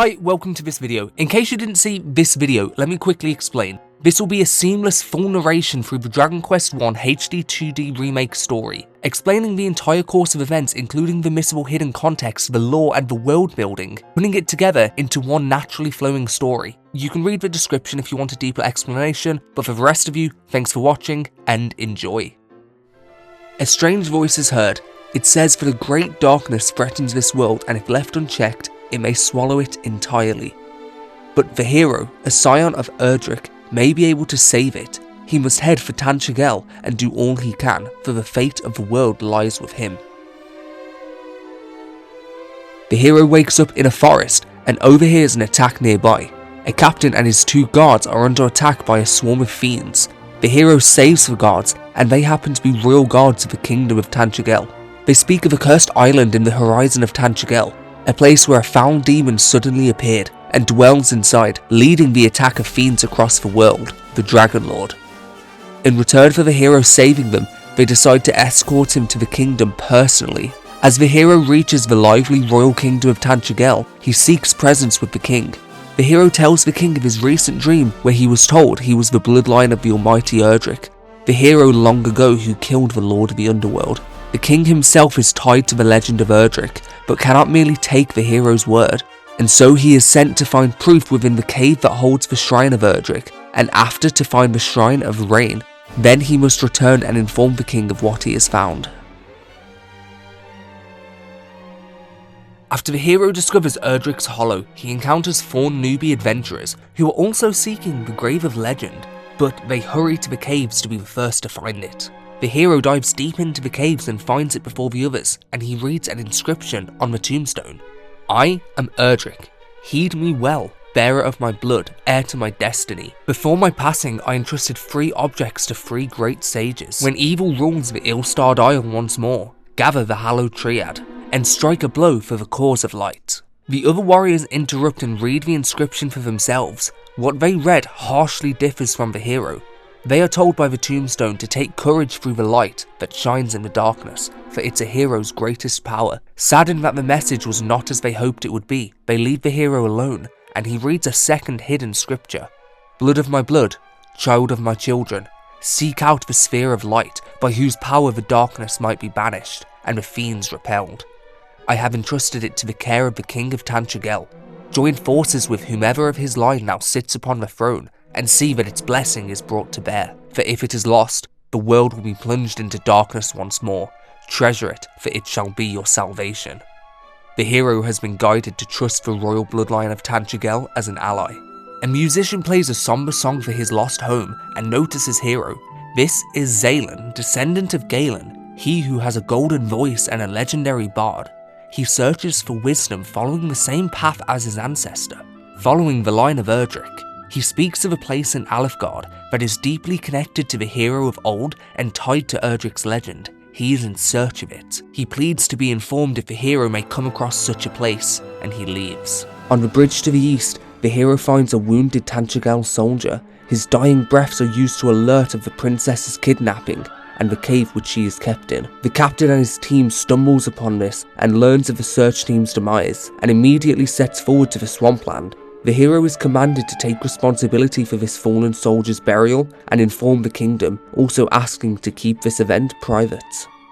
Hi, welcome to this video. In case you didn't see this video, let me quickly explain. This will be a seamless full narration through the Dragon Quest I HD2D remake story, explaining the entire course of events including the missable hidden context, the lore and the world building, putting it together into one naturally flowing story. You can read the description if you want a deeper explanation, but for the rest of you, thanks for watching and enjoy. A strange voice is heard. It says that a great darkness threatens this world and if left unchecked, it may swallow it entirely. But the hero, a scion of Erdricks, may be able to save it. He must head for Tantagel and do all he can, for the fate of the world lies with him. The hero wakes up in a forest and overhears an attack nearby. A captain and his two guards are under attack by a swarm of fiends. The hero saves the guards, and they happen to be royal guards of the kingdom of Tantagel. They speak of a cursed island in the horizon of Tantagel, a place where a foul demon suddenly appeared and dwells inside, leading the attack of fiends across the world, the Dragon Lord. In return for the hero saving them, they decide to escort him to the kingdom personally. As the hero reaches the lively royal kingdom of Tantagel, he seeks presence with the king. The hero tells the king of his recent dream where he was told he was the bloodline of the almighty Erdricks, the hero long ago who killed the lord of the underworld. The king himself is tied to the legend of Erdricks, but cannot merely take the hero's word, and so he is sent to find proof within the cave that holds the shrine of Erdricks, and after to find the shrine of Rain. Then he must return and inform the king of what he has found. After the hero discovers Erdricks Hollow, he encounters 4 newbie adventurers who are also seeking the Grave of Legend, but they hurry to the caves to be the first to find it. The hero dives deep into the caves and finds it before the others, and he reads an inscription on the tombstone. I am Erdricks. Heed me well, bearer of my blood, heir to my destiny. Before my passing, I entrusted 3 objects to 3 great sages. When evil rules the ill-starred isle once more, gather the hallowed triad, and strike a blow for the cause of light. The other warriors interrupt and read the inscription for themselves. What they read harshly differs from the hero. They are told by the tombstone to take courage through the light that shines in the darkness, for it's a hero's greatest power. Saddened that the message was not as they hoped it would be, they leave the hero alone, and he reads a second hidden scripture. Blood of my blood, child of my children, seek out the sphere of light, by whose power the darkness might be banished, and the fiends repelled. I have entrusted it to the care of the king of Tantagel. Join forces with whomever of his line now sits upon the throne, and see that its blessing is brought to bear, for if it is lost, the world will be plunged into darkness once more. Treasure it, for it shall be your salvation. The hero has been guided to trust the royal bloodline of Tantagel as an ally. A musician plays a somber song for his lost home and notices hero. This is Zalen, descendant of Gwaelin, he who has a golden voice and a legendary bard. He searches for wisdom following the same path as his ancestor, following the line of Erdricks. He speaks of a place in Alefgard that is deeply connected to the hero of old and tied to Erdricks' legend. He is in search of it. He pleads to be informed if the hero may come across such a place, and he leaves. On the bridge to the east, the hero finds a wounded Tantagel soldier. His dying breaths are used to alert of the princess's kidnapping and the cave which she is kept in. The captain and his team stumbles upon this and learns of the search team's demise, and immediately sets forward to the swampland. The hero is commanded to take responsibility for this fallen soldier's burial and inform the kingdom, also asking to keep this event private.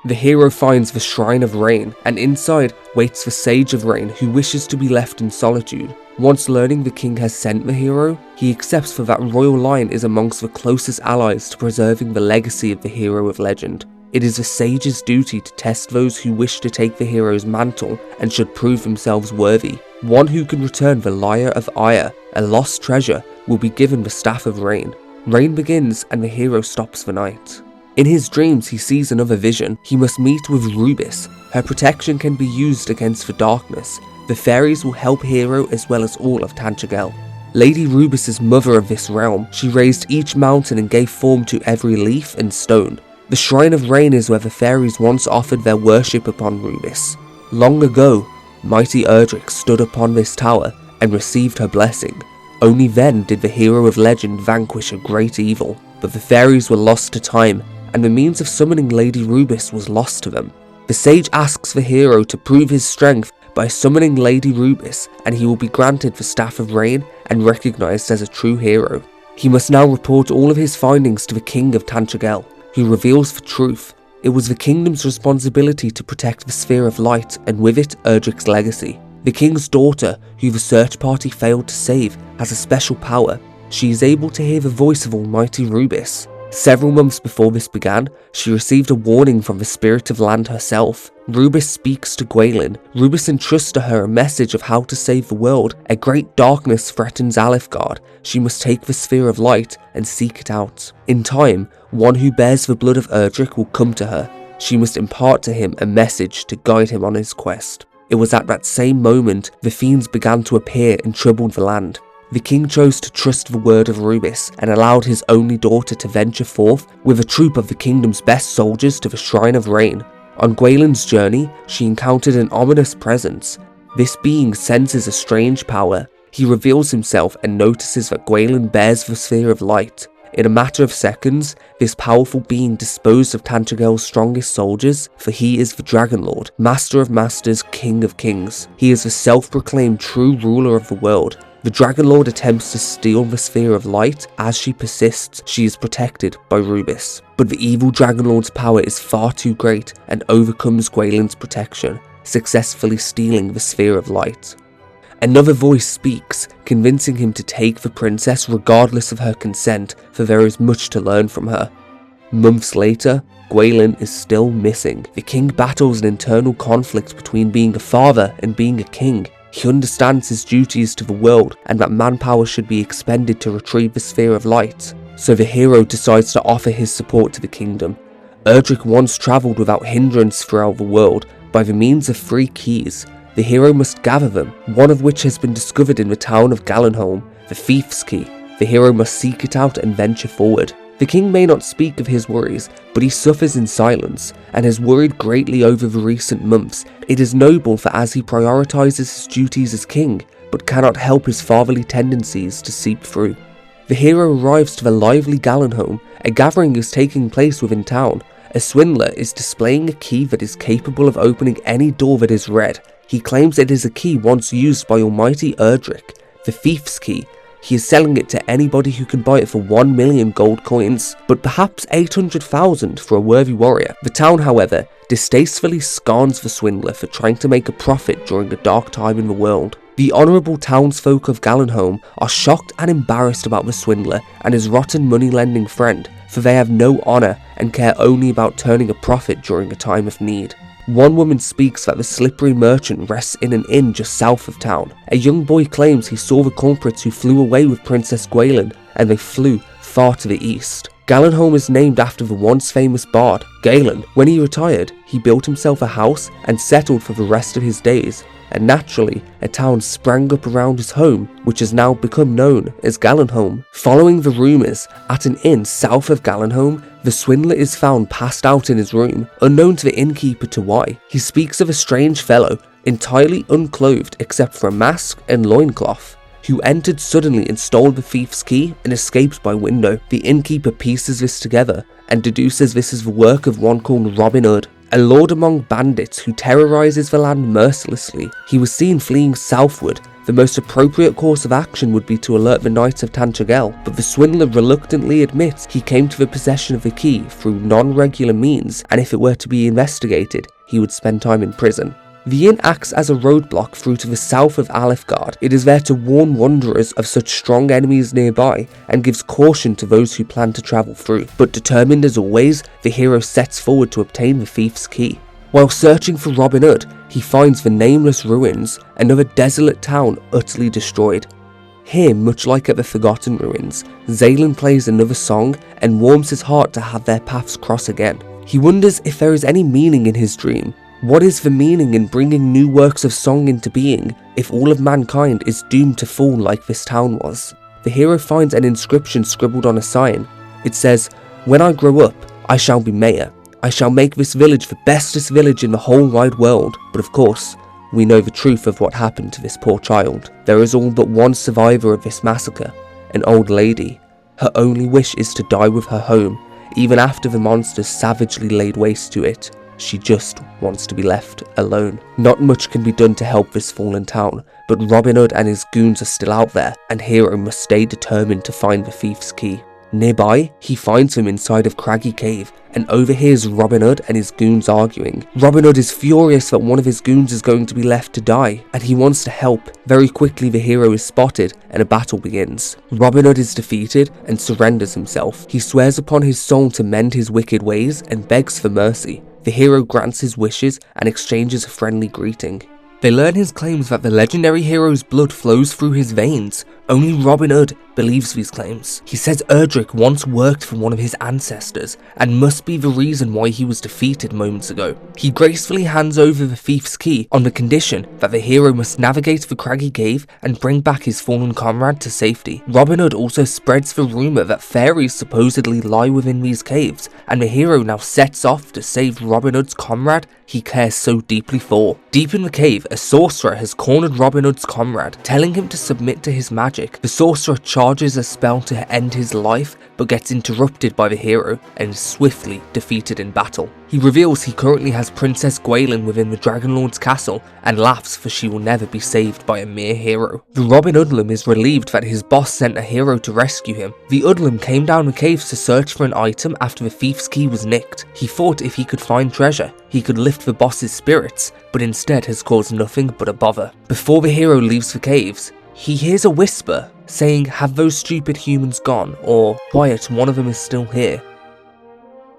The hero finds the Shrine of Rain, and inside waits the Sage of Rain who wishes to be left in solitude. Once learning the king has sent the hero, he accepts for that royal line is amongst the closest allies to preserving the legacy of the hero of legend. It is the sage's duty to test those who wish to take the hero's mantle and should prove themselves worthy. One who can return the Lyre of Ire, a lost treasure, will be given the Staff of Rain. Rain begins and the hero stops the night. In his dreams he sees another vision. He must meet with Rubiss. Her protection can be used against the darkness. The fairies will help hero as well as all of Tantagel. Lady Rubiss is mother of this realm. She raised each mountain and gave form to every leaf and stone. The Shrine of Rain is where the fairies once offered their worship upon Rubiss. Long ago, mighty Erdricks stood upon this tower and received her blessing. Only then did the hero of legend vanquish a great evil, but the fairies were lost to time, and the means of summoning Lady Rubiss was lost to them. The sage asks the hero to prove his strength by summoning Lady Rubiss, and he will be granted the Staff of Rain and recognised as a true hero. He must now report all of his findings to the King of Tantagel, who reveals the truth. It was the kingdom's responsibility to protect the Sphere of Light, and with it, Erdricks' legacy. The king's daughter, who the search party failed to save, has a special power. She is able to hear the voice of almighty Rubiss. Several months before this began, she received a warning from the Spirit of Land herself. Rubiss speaks to Gwaelin. Rubiss entrusts to her a message of how to save the world. A great darkness threatens Alefgard. She must take the Sphere of Light and seek it out. In time, one who bears the blood of Erdrick will come to her. She must impart to him a message to guide him on his quest. It was at that same moment the fiends began to appear and troubled the land. The king chose to trust the word of Rubiss and allowed his only daughter to venture forth with a troop of the kingdom's best soldiers to the Shrine of Rain. On Gwaelin's journey, she encountered an ominous presence. This being senses a strange power. He reveals himself and notices that Gwaelin bears the Sphere of Light. In a matter of seconds, this powerful being disposed of Tantagel's strongest soldiers, for he is the Dragon Lord, Master of Masters, King of Kings. He is the self-proclaimed true ruler of the world. The Dragon Lord attempts to steal the Sphere of Light. As she persists, she is protected by Rubiss. But the evil Dragon Lord's power is far too great and overcomes Gwaelin's protection, successfully stealing the Sphere of Light. Another voice speaks, convincing him to take the princess regardless of her consent, for there is much to learn from her. Months later, Gwaelin is still missing. The king battles an internal conflict between being a father and being a king. He understands his duties to the world and that manpower should be expended to retrieve the Sphere of Light. So the hero decides to offer his support to the kingdom. Erdrick once travelled without hindrance throughout the world by the means of 3 keys. The hero must gather them, one of which has been discovered in the town of Galenholm, the Thief's Key. The hero must seek it out and venture forward. The king may not speak of his worries, but he suffers in silence, and has worried greatly over the recent months. It is noble, for as he prioritises his duties as king, but cannot help his fatherly tendencies to seep through. The hero arrives to the lively Galenholm. A gathering is taking place within town. A swindler is displaying a key that is capable of opening any door that is red. He claims it is a key once used by almighty Erdrick, the Thief's Key. He is selling it to anybody who can buy it for 1 million gold coins, but perhaps 800,000 for a worthy warrior. The town, however, distastefully scorns the swindler for trying to make a profit during a dark time in the world. The honourable townsfolk of Galenholm are shocked and embarrassed about the swindler and his rotten money-lending friend, for they have no honour and care only about turning a profit during a time of need. One woman speaks that the slippery merchant rests in an inn just south of town. A young boy claims he saw the culprits who flew away with Princess Gwaelin, and they flew far to the east. Galenholm is named after the once famous bard, Galen. When he retired, he built himself a house and settled for the rest of his days, and naturally, a town sprang up around his home, which has now become known as Galenholm. Following the rumours, at an inn south of Galenholm, the swindler is found passed out in his room, unknown to the innkeeper to why. He speaks of a strange fellow, entirely unclothed except for a mask and loincloth, who entered suddenly and stole the thief's key and escaped by window. The innkeeper pieces this together and deduces this is the work of one called Robbin, a lord among bandits who terrorizes the land mercilessly. He was seen fleeing southward. The most appropriate course of action would be to alert the Knights of Tantagel, but the swindler reluctantly admits he came to the possession of the key through non-regular means, and if it were to be investigated, he would spend time in prison. The inn acts as a roadblock through to the south of Alefgard. It is there to warn wanderers of such strong enemies nearby, and gives caution to those who plan to travel through. But determined as always, the hero sets forward to obtain the thief's key. While searching for Robin Hood, he finds the Nameless ruins, another desolate town utterly destroyed. Here, much like at the Forgotten Ruins, Zalen plays another song and warms his heart to have their paths cross again. He wonders if there is any meaning in his dream. What is the meaning in bringing new works of song into being if all of mankind is doomed to fall like this town was? The hero finds an inscription scribbled on a sign. It says, "When I grow up, I shall be mayor. I shall make this village the bestest village in the whole wide world." But of course, we know the truth of what happened to this poor child. There is all but one survivor of this massacre, an old lady. Her only wish is to die with her home, even after the monsters savagely laid waste to it. she just wants to be left alone. Not much can be done to help this fallen town, but Robin Hood and his goons are still out there, and Hero must stay determined to find the thief's key. Nearby, he finds him inside of Craggy Cave and overhears Robin Hood and his goons arguing. Robin Hood is furious that one of his goons is going to be left to die, and he wants to help. Very quickly the hero is spotted and a battle begins. Robin Hood is defeated and surrenders himself. He swears upon his soul to mend his wicked ways and begs for mercy. The hero grants his wishes and exchanges a friendly greeting. They learn his claims that the legendary hero's blood flows through his veins. Only Robin Hood believes these claims. He says Erdrick once worked for one of his ancestors and must be the reason why he was defeated moments ago. He gracefully hands over the thief's key on the condition that the hero must navigate the Craggy Cave and bring back his fallen comrade to safety. Robin Hood also spreads the rumour that fairies supposedly lie within these caves, and the hero now sets off to save Robin Hood's comrade he cares so deeply for. Deep in the cave, a sorcerer has cornered Robin Hood's comrade, telling him to submit to his magic. The sorcerer charges a spell to end his life, but gets interrupted by the hero and is swiftly defeated in battle. He reveals he currently has Princess Gwaelin within the Dragonlord's castle and laughs, for she will never be saved by a mere hero. The Robin Hoodlum is relieved that his boss sent a hero to rescue him. The Hoodlum came down the caves to search for an item after the thief's key was nicked. He thought if he could find treasure, he could lift the boss's spirits, but instead has caused nothing but a bother. Before the hero leaves the caves, he hears a whisper saying, "Have those stupid humans gone?" or "Quiet, one of them is still here."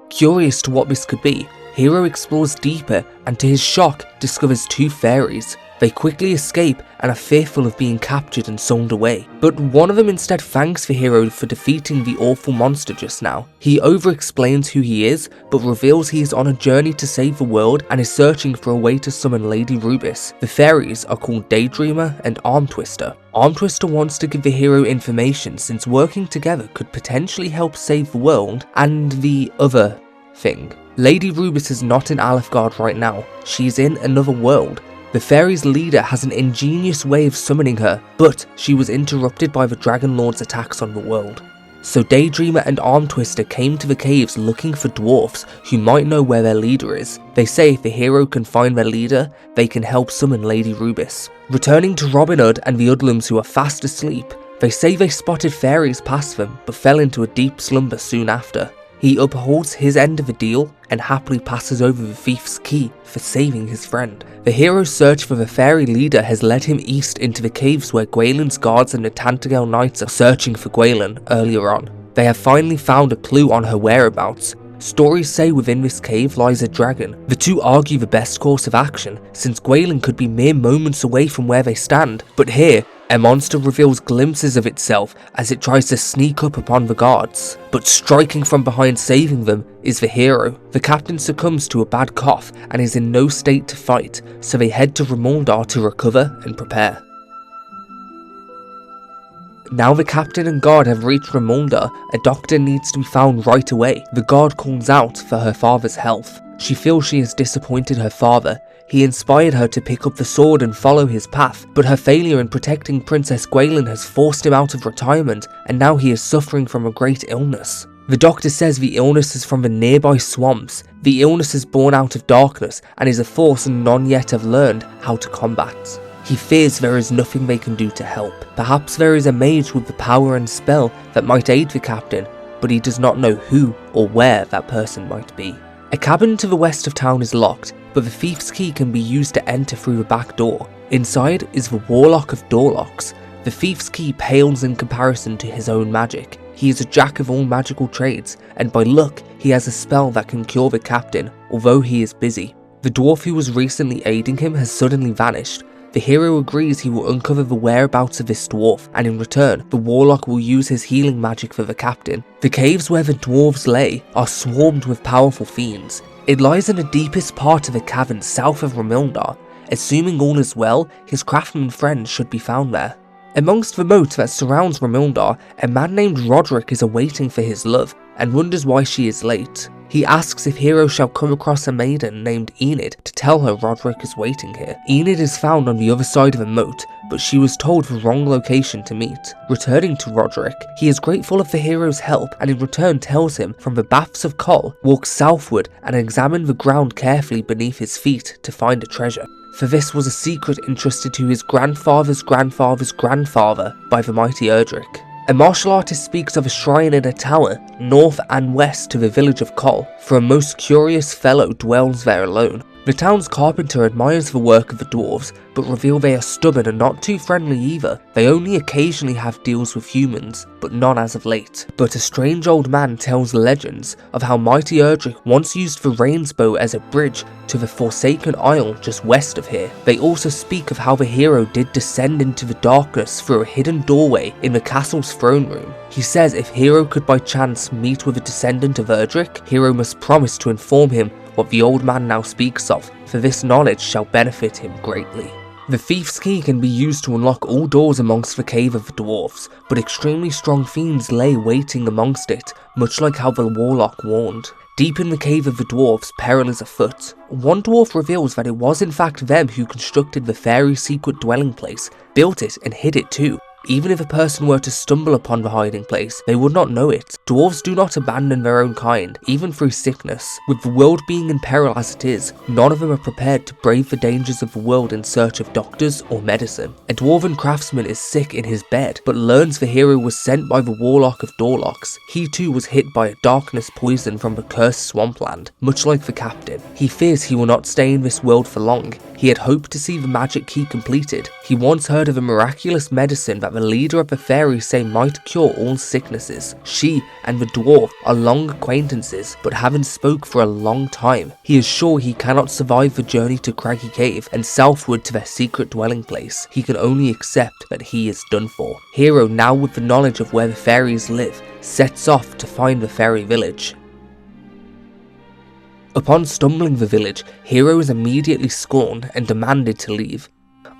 Curious to what this could be, Hero explores deeper and to his shock discovers two fairies. They quickly escape and are fearful of being captured and sold away, but one of them instead thanks the hero for defeating the awful monster just now. He over-explains who he is, but reveals he is on a journey to save the world and is searching for a way to summon Lady Rubiss. The fairies are called Daydreamer and Arm Twister. Arm Twister wants to give the hero information since working together could potentially help save the world and the other thing. Lady Rubiss is not in Alefgard right now, she's in another world. The fairies' leader has an ingenious way of summoning her, but she was interrupted by the Dragon Lord's attacks on the world. So Daydreamer and Arm Twister came to the caves looking for dwarfs who might know where their leader is. They say if the hero can find their leader, they can help summon Lady Rubiss. Returning to Robin Hood and the Hoodlums who are fast asleep, they say they spotted fairies past them but fell into a deep slumber soon after. He upholds his end of the deal and happily passes over the thief's key for saving his friend. The hero's search for the fairy leader has led him east into the caves where Gwaelin's guards and the Tantagel knights are searching for Gwaelin earlier on. They have finally found a clue on her whereabouts. Stories say within this cave lies a dragon. The two argue the best course of action, since Gwaelin could be mere moments away from where they stand, but here, a monster reveals glimpses of itself as it tries to sneak up upon the guards, but striking from behind saving them is the hero. The captain succumbs to a bad cough and is in no state to fight, so they head to Rimuldar to recover and prepare. Now the captain and guard have reached Rimuldar, a doctor needs to be found right away. The guard calls out for her father's health. She feels she has disappointed her father. He inspired her to pick up the sword and follow his path, but her failure in protecting Princess Gwaelin has forced him out of retirement, and now he is suffering from a great illness. The doctor says the illness is from the nearby swamps. The illness is born out of darkness and is a force none yet have learned how to combat. He fears there is nothing they can do to help. Perhaps there is a mage with the power and spell that might aid the captain, but he does not know who or where that person might be. A cabin to the west of town is locked, but the thief's key can be used to enter through the back door. Inside is the Warlock of Doorlocks. The thief's key pales in comparison to his own magic. He is a jack of all magical trades, and by luck, he has a spell that can cure the captain, although he is busy. The dwarf who was recently aiding him has suddenly vanished. The hero agrees he will uncover the whereabouts of this dwarf, and in return, the warlock will use his healing magic for the captain. The caves where the dwarves lay are swarmed with powerful fiends. It lies in the deepest part of a cavern south of Rimuldar. Assuming all is well, his craftsman friend should be found there. Amongst the moat that surrounds Rimuldar, a man named Roderick is awaiting for his love, and wonders why she is late. He asks if Hero shall come across a maiden named Enid to tell her Roderick is waiting here. Enid is found on the other side of a moat, but she was told the wrong location to meet. Returning to Roderick, he is grateful of the hero's help and in return tells him from the Baths of Kol, walk southward and examine the ground carefully beneath his feet to find a treasure. For this was a secret entrusted to his grandfather's grandfather's grandfather by the mighty Erdrick. A martial artist speaks of a shrine in a tower, north and west to the village of Kol, for a most curious fellow dwells there alone. The town's carpenter admires the work of the dwarves, but reveal they are stubborn and not too friendly either. They only occasionally have deals with humans, but none as of late. But a strange old man tells legends of how mighty Erdrick once used the Rainsbow as a bridge to the Forsaken Isle just west of here. They also speak of how the hero did descend into the darkness through a hidden doorway in the castle's throne room. He says if Hero could by chance meet with a descendant of Erdrick, Hero must promise to inform him what the old man now speaks of, for this knowledge shall benefit him greatly. The Thief's Key can be used to unlock all doors amongst the Cave of the Dwarves, but extremely strong fiends lay waiting amongst it, much like how the Warlock warned. Deep in the Cave of the Dwarves, peril is afoot. One dwarf reveals that it was in fact them who constructed the Fairies' secret dwelling place, built it and hid it too. Even if a person were to stumble upon the hiding place, they would not know it. Dwarves do not abandon their own kind, even through sickness. With the world being in peril as it is, none of them are prepared to brave the dangers of the world in search of doctors or medicine. A dwarven craftsman is sick in his bed, but learns the hero was sent by the Warlock of Dorlocks. He too was hit by a darkness poison from the cursed swampland, much like the captain. He fears he will not stay in this world for long. He had hoped to see the magic key completed. He once heard of a miraculous medicine that the leader of the Fairies say might cure all sicknesses. She and the dwarf are long acquaintances, but haven't spoke for a long time. He is sure he cannot survive the journey to Craggy Cave and southward to their secret dwelling place. He can only accept that he is done for. Hero, now with the knowledge of where the Fairies live, sets off to find the Fairy Village. Upon stumbling the village, Hero is immediately scorned and demanded to leave.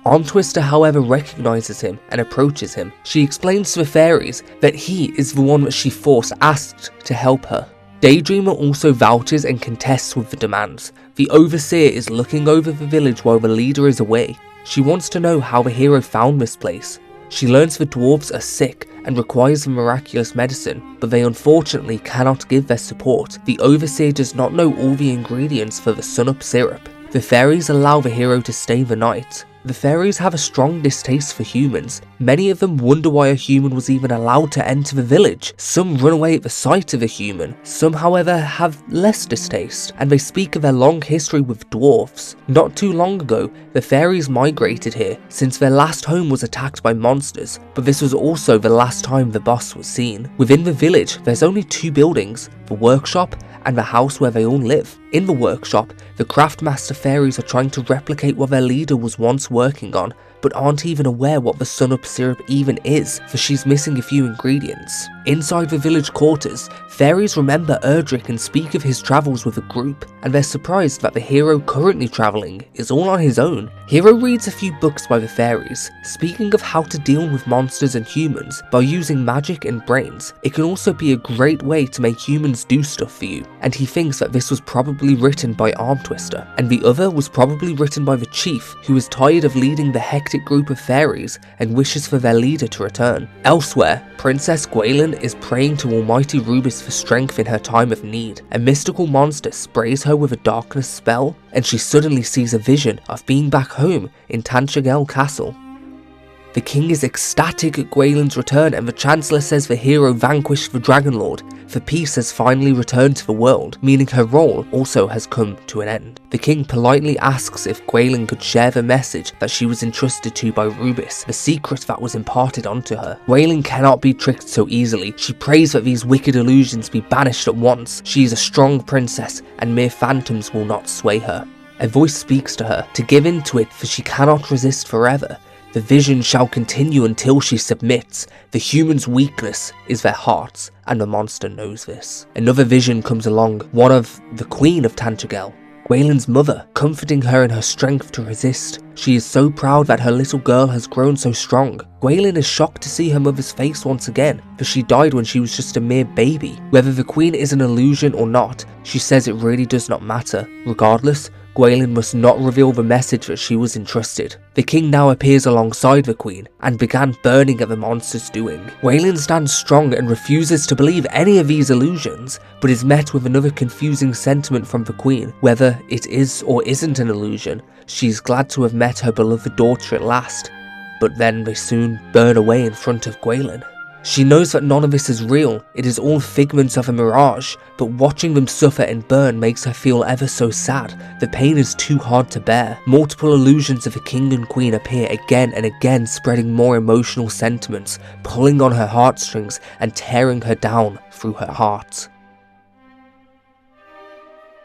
Armtwister however recognises him and approaches him. She explains to the Fairies that he is the one that she forced asked to help her. Daydreamer also vouches and contests with the demands. The Overseer is looking over the village while the leader is away. She wants to know how the hero found this place. She learns the dwarves are sick and requires a miraculous medicine, but they unfortunately cannot give their support. The Overseer does not know all the ingredients for the Sunup Syrup. The Fairies allow the hero to stay the night. The Fairies have a strong distaste for humans. Many of them wonder why a human was even allowed to enter the village. Some run away at the sight of a human. Some, however, have less distaste, and they speak of their long history with dwarfs. Not too long ago, the Fairies migrated here, since their last home was attacked by monsters, but this was also the last time the boss was seen. Within the village, there's only two buildings, the workshop and the house where they all live. In the workshop, the Craftmaster Fairies are trying to replicate what their leader was once working on, but aren't even aware what the Sunup Syrup even is, for she's missing a few ingredients. Inside the village quarters, Fairies remember Erdrick and speak of his travels with a group, and they're surprised that the hero currently travelling is all on his own. Hero reads a few books by the Fairies, speaking of how to deal with monsters and humans by using magic and brains. It can also be a great way to make humans do stuff for you, and he thinks that this was probably written by Armtwister, and the other was probably written by the chief, who is tired of leading the hectic group of fairies and wishes for their leader to return. Elsewhere, Princess Gwaelin is praying to Almighty Rubiss for strength in her time of need. A mystical monster sprays her with a darkness spell, and she suddenly sees a vision of being back home in Tantagel Castle. The king is ecstatic at Gwaelin's return, and the Chancellor says the hero vanquished the Dragon Lord, for peace has finally returned to the world, meaning her role also has come to an end. The king politely asks if Gwaelin could share the message that she was entrusted to by Rubiss, the secret that was imparted onto her. Gwaelin cannot be tricked so easily. She prays that these wicked illusions be banished at once. She is a strong princess, and mere phantoms will not sway her. A voice speaks to her to give in to it, for she cannot resist forever. The vision shall continue until she submits. The human's weakness is their hearts, and the monster knows this. Another vision comes along, one of the Queen of Tantagel. Gwaelin's mother, comforting her in her strength to resist. She is so proud that her little girl has grown so strong. Gwaelin is shocked to see her mother's face once again, for she died when she was just a mere baby. Whether the queen is an illusion or not, she says it really does not matter. Regardless, Gwaelin must not reveal the message that she was entrusted. The king now appears alongside the queen and began burning at the monster's doing. Gwaelin stands strong and refuses to believe any of these illusions, but is met with another confusing sentiment from the queen. Whether it is or isn't an illusion, she is glad to have met her beloved daughter at last, but then they soon burn away in front of Gwaelin. She knows that none of this is real, it is all figments of a mirage, but watching them suffer and burn makes her feel ever so sad. The pain is too hard to bear. Multiple illusions of the king and queen appear again and again, spreading more emotional sentiments, pulling on her heartstrings and tearing her down through her heart.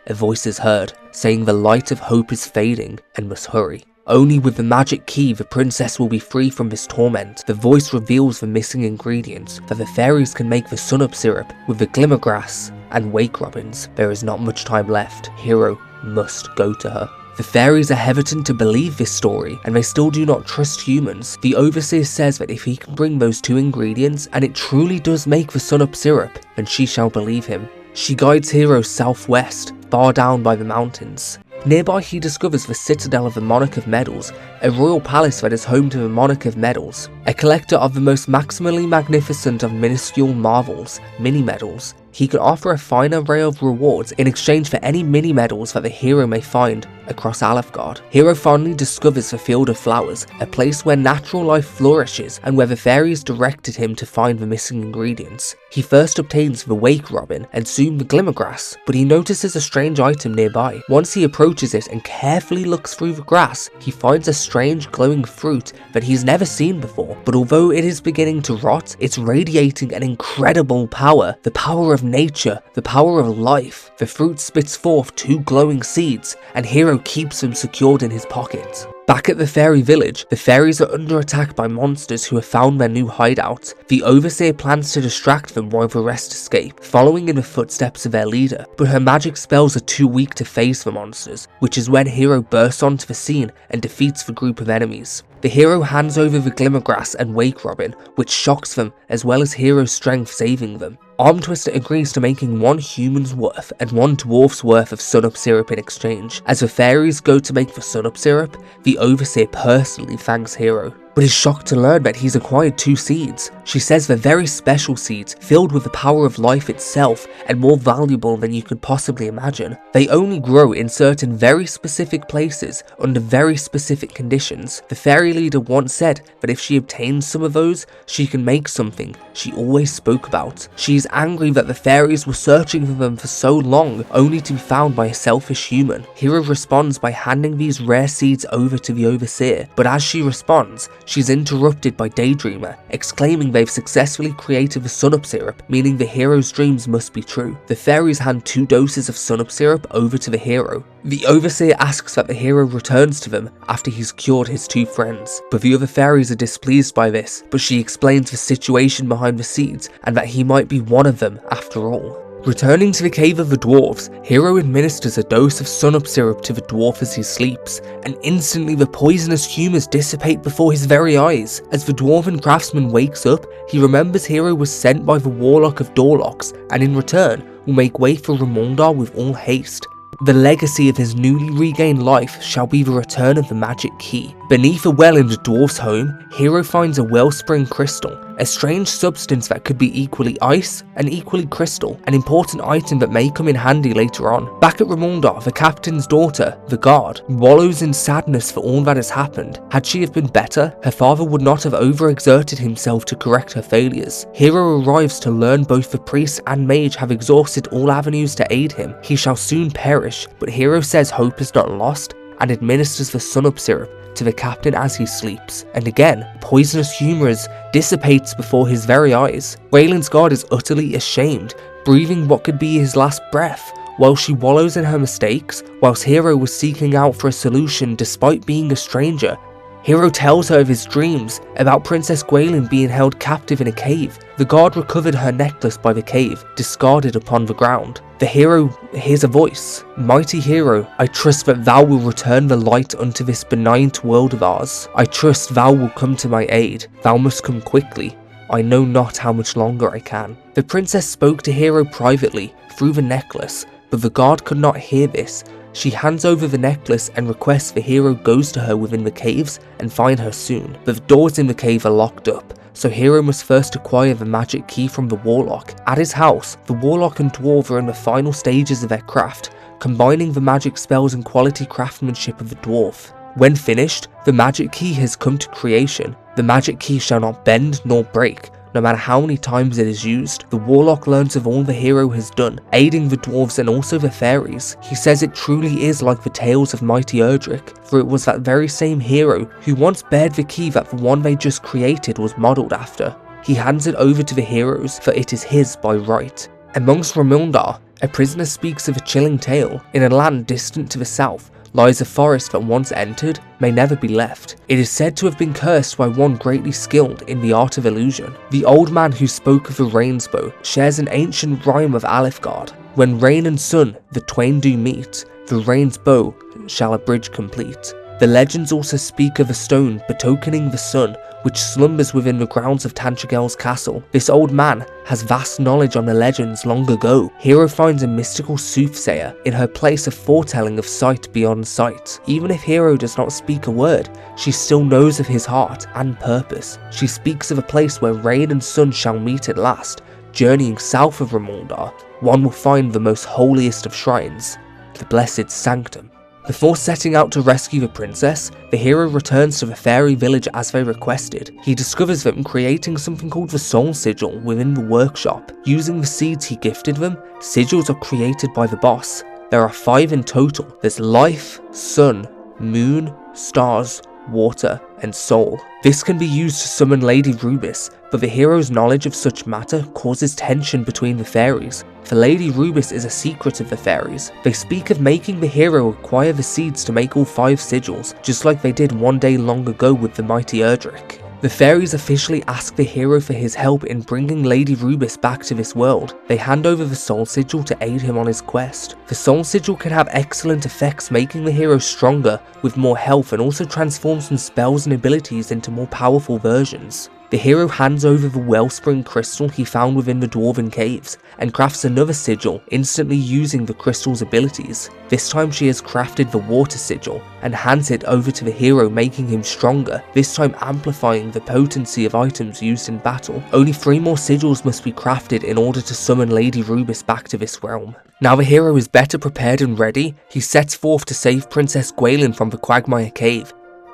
A voice is heard, saying the light of hope is fading and must hurry. Only with the magic key the princess will be free from this torment. The voice reveals the missing ingredients that the fairies can make the Sunup Syrup with the glimmergrass and wake robins. There is not much time left. Hero must go to her. The fairies are hesitant to believe this story, and they still do not trust humans. The overseer says that if he can bring those two ingredients, and it truly does make the Sunup Syrup, then she shall believe him. She guides Hero southwest, far down by the mountains. Nearby he discovers the citadel of the Monarch of Medals, a royal palace that is home to the Monarch of Medals, a collector of the most maximally magnificent of minuscule marvels, mini-medals. He can offer a fine array of rewards in exchange for any mini-medals that the hero may find across Alefgard. Hero finally discovers the Field of Flowers, a place where natural life flourishes and where the fairies directed him to find the missing ingredients. He first obtains the Wake Robin and soon the Glimmergrass, but he notices a strange item nearby. Once he approaches it and carefully looks through the grass, he finds a strange glowing fruit that he's never seen before, but although it is beginning to rot, it's radiating an incredible power, the power of nature, the power of life. The fruit spits forth two glowing seeds, and Hero keeps them secured in his pocket. Back at the Fairy Village, the fairies are under attack by monsters who have found their new hideout. The Overseer plans to distract them while the rest escape, following in the footsteps of their leader, but her magic spells are too weak to face the monsters, which is when Hero bursts onto the scene and defeats the group of enemies. The hero hands over the Glimmergrass and Wake Robin, which shocks them, as well as Hero's strength saving them. Armtwister agrees to making one human's worth and one dwarf's worth of Sunup Syrup in exchange. As the fairies go to make the Sunup Syrup, the Overseer personally thanks Hero, but is shocked to learn that he's acquired two seeds. She says they're very special seeds, filled with the power of life itself, and more valuable than you could possibly imagine. They only grow in certain very specific places, under very specific conditions. The fairy leader once said that if she obtains some of those, she can make something she always spoke about. She is angry that the fairies were searching for them for so long, only to be found by a selfish human. Hero responds by handing these rare seeds over to the Overseer, but as she responds, she's interrupted by Daydreamer, exclaiming they've successfully created the Sunup Syrup, meaning the hero's dreams must be true. The fairies hand 2 doses of Sunup Syrup over to the hero. The Overseer asks that the hero returns to them after he's cured his 2 friends, but the other fairies are displeased by this, but she explains the situation behind the seeds and that he might be one of them after all. Returning to the cave of the dwarves, Hero administers a dose of Sunup Syrup to the dwarf as he sleeps, and instantly the poisonous humours dissipate before his very eyes. As the dwarven craftsman wakes up, he remembers Hero was sent by the Warlock of Dorlocks, and in return will make way for Rimuldar with all haste. The legacy of his newly regained life shall be the return of the magic key. Beneath a well in the dwarf's home, Hero finds a wellspring crystal, a strange substance that could be equally ice and equally crystal, an important item that may come in handy later on. Back at Rimuldar, the captain's daughter, the guard, wallows in sadness for all that has happened. Had she have been better, her father would not have overexerted himself to correct her failures. Hero arrives to learn both the priest and mage have exhausted all avenues to aid him. He shall soon perish, but Hero says hope is not lost and administers the Sunup Syrup to the captain as he sleeps, and again, poisonous humours dissipates before his very eyes. Gwaelin's guard is utterly ashamed, breathing what could be his last breath, while she wallows in her mistakes, whilst Hero was seeking out for a solution despite being a stranger. Hero tells her of his dreams about Princess Gwaelin being held captive in a cave. The guard recovered her necklace by the cave, discarded upon the ground. The hero hears a voice. "Mighty hero, I trust that thou will return the light unto this benignant world of ours. I trust thou will come to my aid. Thou must come quickly. I know not how much longer I can." The princess spoke to Hero privately through the necklace, but the guard could not hear this. She hands over the necklace and requests the hero goes to her within the caves and find her soon. But the doors in the cave are locked up, so Hero must first acquire the magic key from the warlock. At his house, the warlock and dwarf are in the final stages of their craft, combining the magic spells and quality craftsmanship of the dwarf. When finished, the magic key has come to creation. The magic key shall not bend nor break, no matter how many times it is used. The warlock learns of all the hero has done, aiding the dwarves and also the fairies. He says it truly is like the tales of mighty Erdrick, for it was that very same hero who once bared the key that the one they just created was modelled after. He hands it over to the heroes, for it is his by right. Amongst Rimuldar, a prisoner speaks of a chilling tale. In a land distant to the south, lies a forest that once entered may never be left. It is said to have been cursed by one greatly skilled in the art of illusion. The old man who spoke of the rain's bow shares an ancient rhyme of Alefgard. When rain and sun the twain do meet, the rain's bow shall a bridge complete. The legends also speak of a stone betokening the sun, which slumbers within the grounds of Tantagel Castle. This old man has vast knowledge on the legends long ago. Hero finds a mystical soothsayer in her place of foretelling of sight beyond sight. Even if Hero does not speak a word, she still knows of his heart and purpose. She speaks of a place where rain and sun shall meet at last. Journeying south of Rimuldar, one will find the most holiest of shrines, the blessed sanctum. Before setting out to rescue the princess, the hero returns to the Fairie Village as they requested. He discovers them creating something called the Soul Sigil within the workshop. Using the seeds he gifted them, sigils are created by the boss. There are 5 in total. There's life, sun, moon, stars, water, and soul. This can be used to summon Lady Rubiss, but the hero's knowledge of such matter causes tension between the fairies. For Lady Rubiss is a secret of the fairies. They speak of making the hero acquire the seeds to make all 5 sigils, just like they did one day long ago with the mighty Erdrick. The fairies officially ask the hero for his help in bringing Lady Rubiss back to this world. They hand over the Soul Sigil to aid him on his quest. The Soul Sigil can have excellent effects, making the hero stronger with more health, and also transforms some spells and abilities into more powerful versions. The hero hands over the Wellspring crystal he found within the Dwarven Caves, and crafts another sigil, instantly using the crystal's abilities. This time she has crafted the Water Sigil, and hands it over to the hero, making him stronger, this time amplifying the potency of items used in battle. Only 3 more sigils must be crafted in order to summon Lady Rubiss back to this realm. Now the hero is better prepared and ready, he sets forth to save Princess Gwaelin from the Quagmire Cave.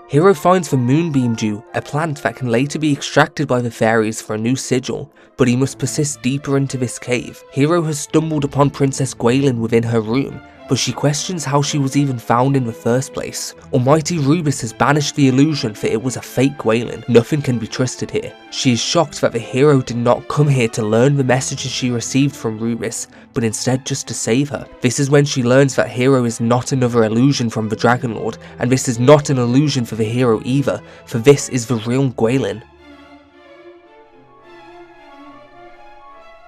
Hero finds the Moonbeam Dew, a plant that can later be extracted by the fairies for a new sigil, but he must persist deeper into this cave. Hero has stumbled upon Princess Gwaelin within her room, but she questions how she was even found in the first place. Almighty Rubiss has banished the illusion, for it was a fake Gwaelin. Nothing can be trusted here. She is shocked that the hero did not come here to learn the messages she received from Rubiss, but instead just to save her. This is when she learns that Hero is not another illusion from the Dragon Lord, and this is not an illusion for the hero either, for this is the real Gwaelin.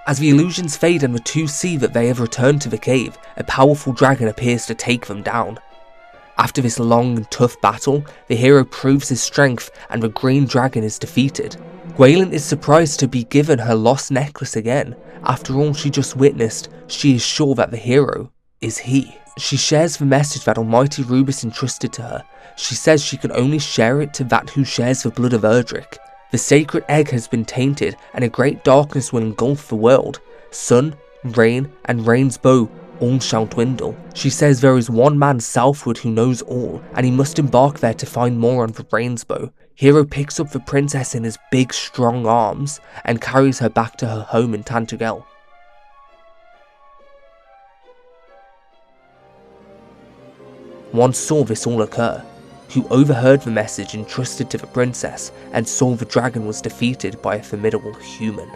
As the illusions fade and the two see that they have returned to the cave, a powerful dragon appears to take them down. After this long and tough battle, the hero proves his strength and the green dragon is defeated. Gwaelin is surprised to be given her lost necklace again. After all she just witnessed, she is sure that the hero is he. She shares the message that Almighty Rubiss entrusted to her. She says she can only share it to that who shares the blood of Erdrick. The sacred egg has been tainted, and a great darkness will engulf the world. Sun, rain, and rain's bow all shall dwindle. She says there is one man southward who knows all, and he must embark there to find more on the rain's bow. Hero picks up the princess in his big strong arms, and carries her back to her home in Tantagel. One saw this all occur, who overheard the message entrusted to the princess and saw the dragon was defeated by a formidable human.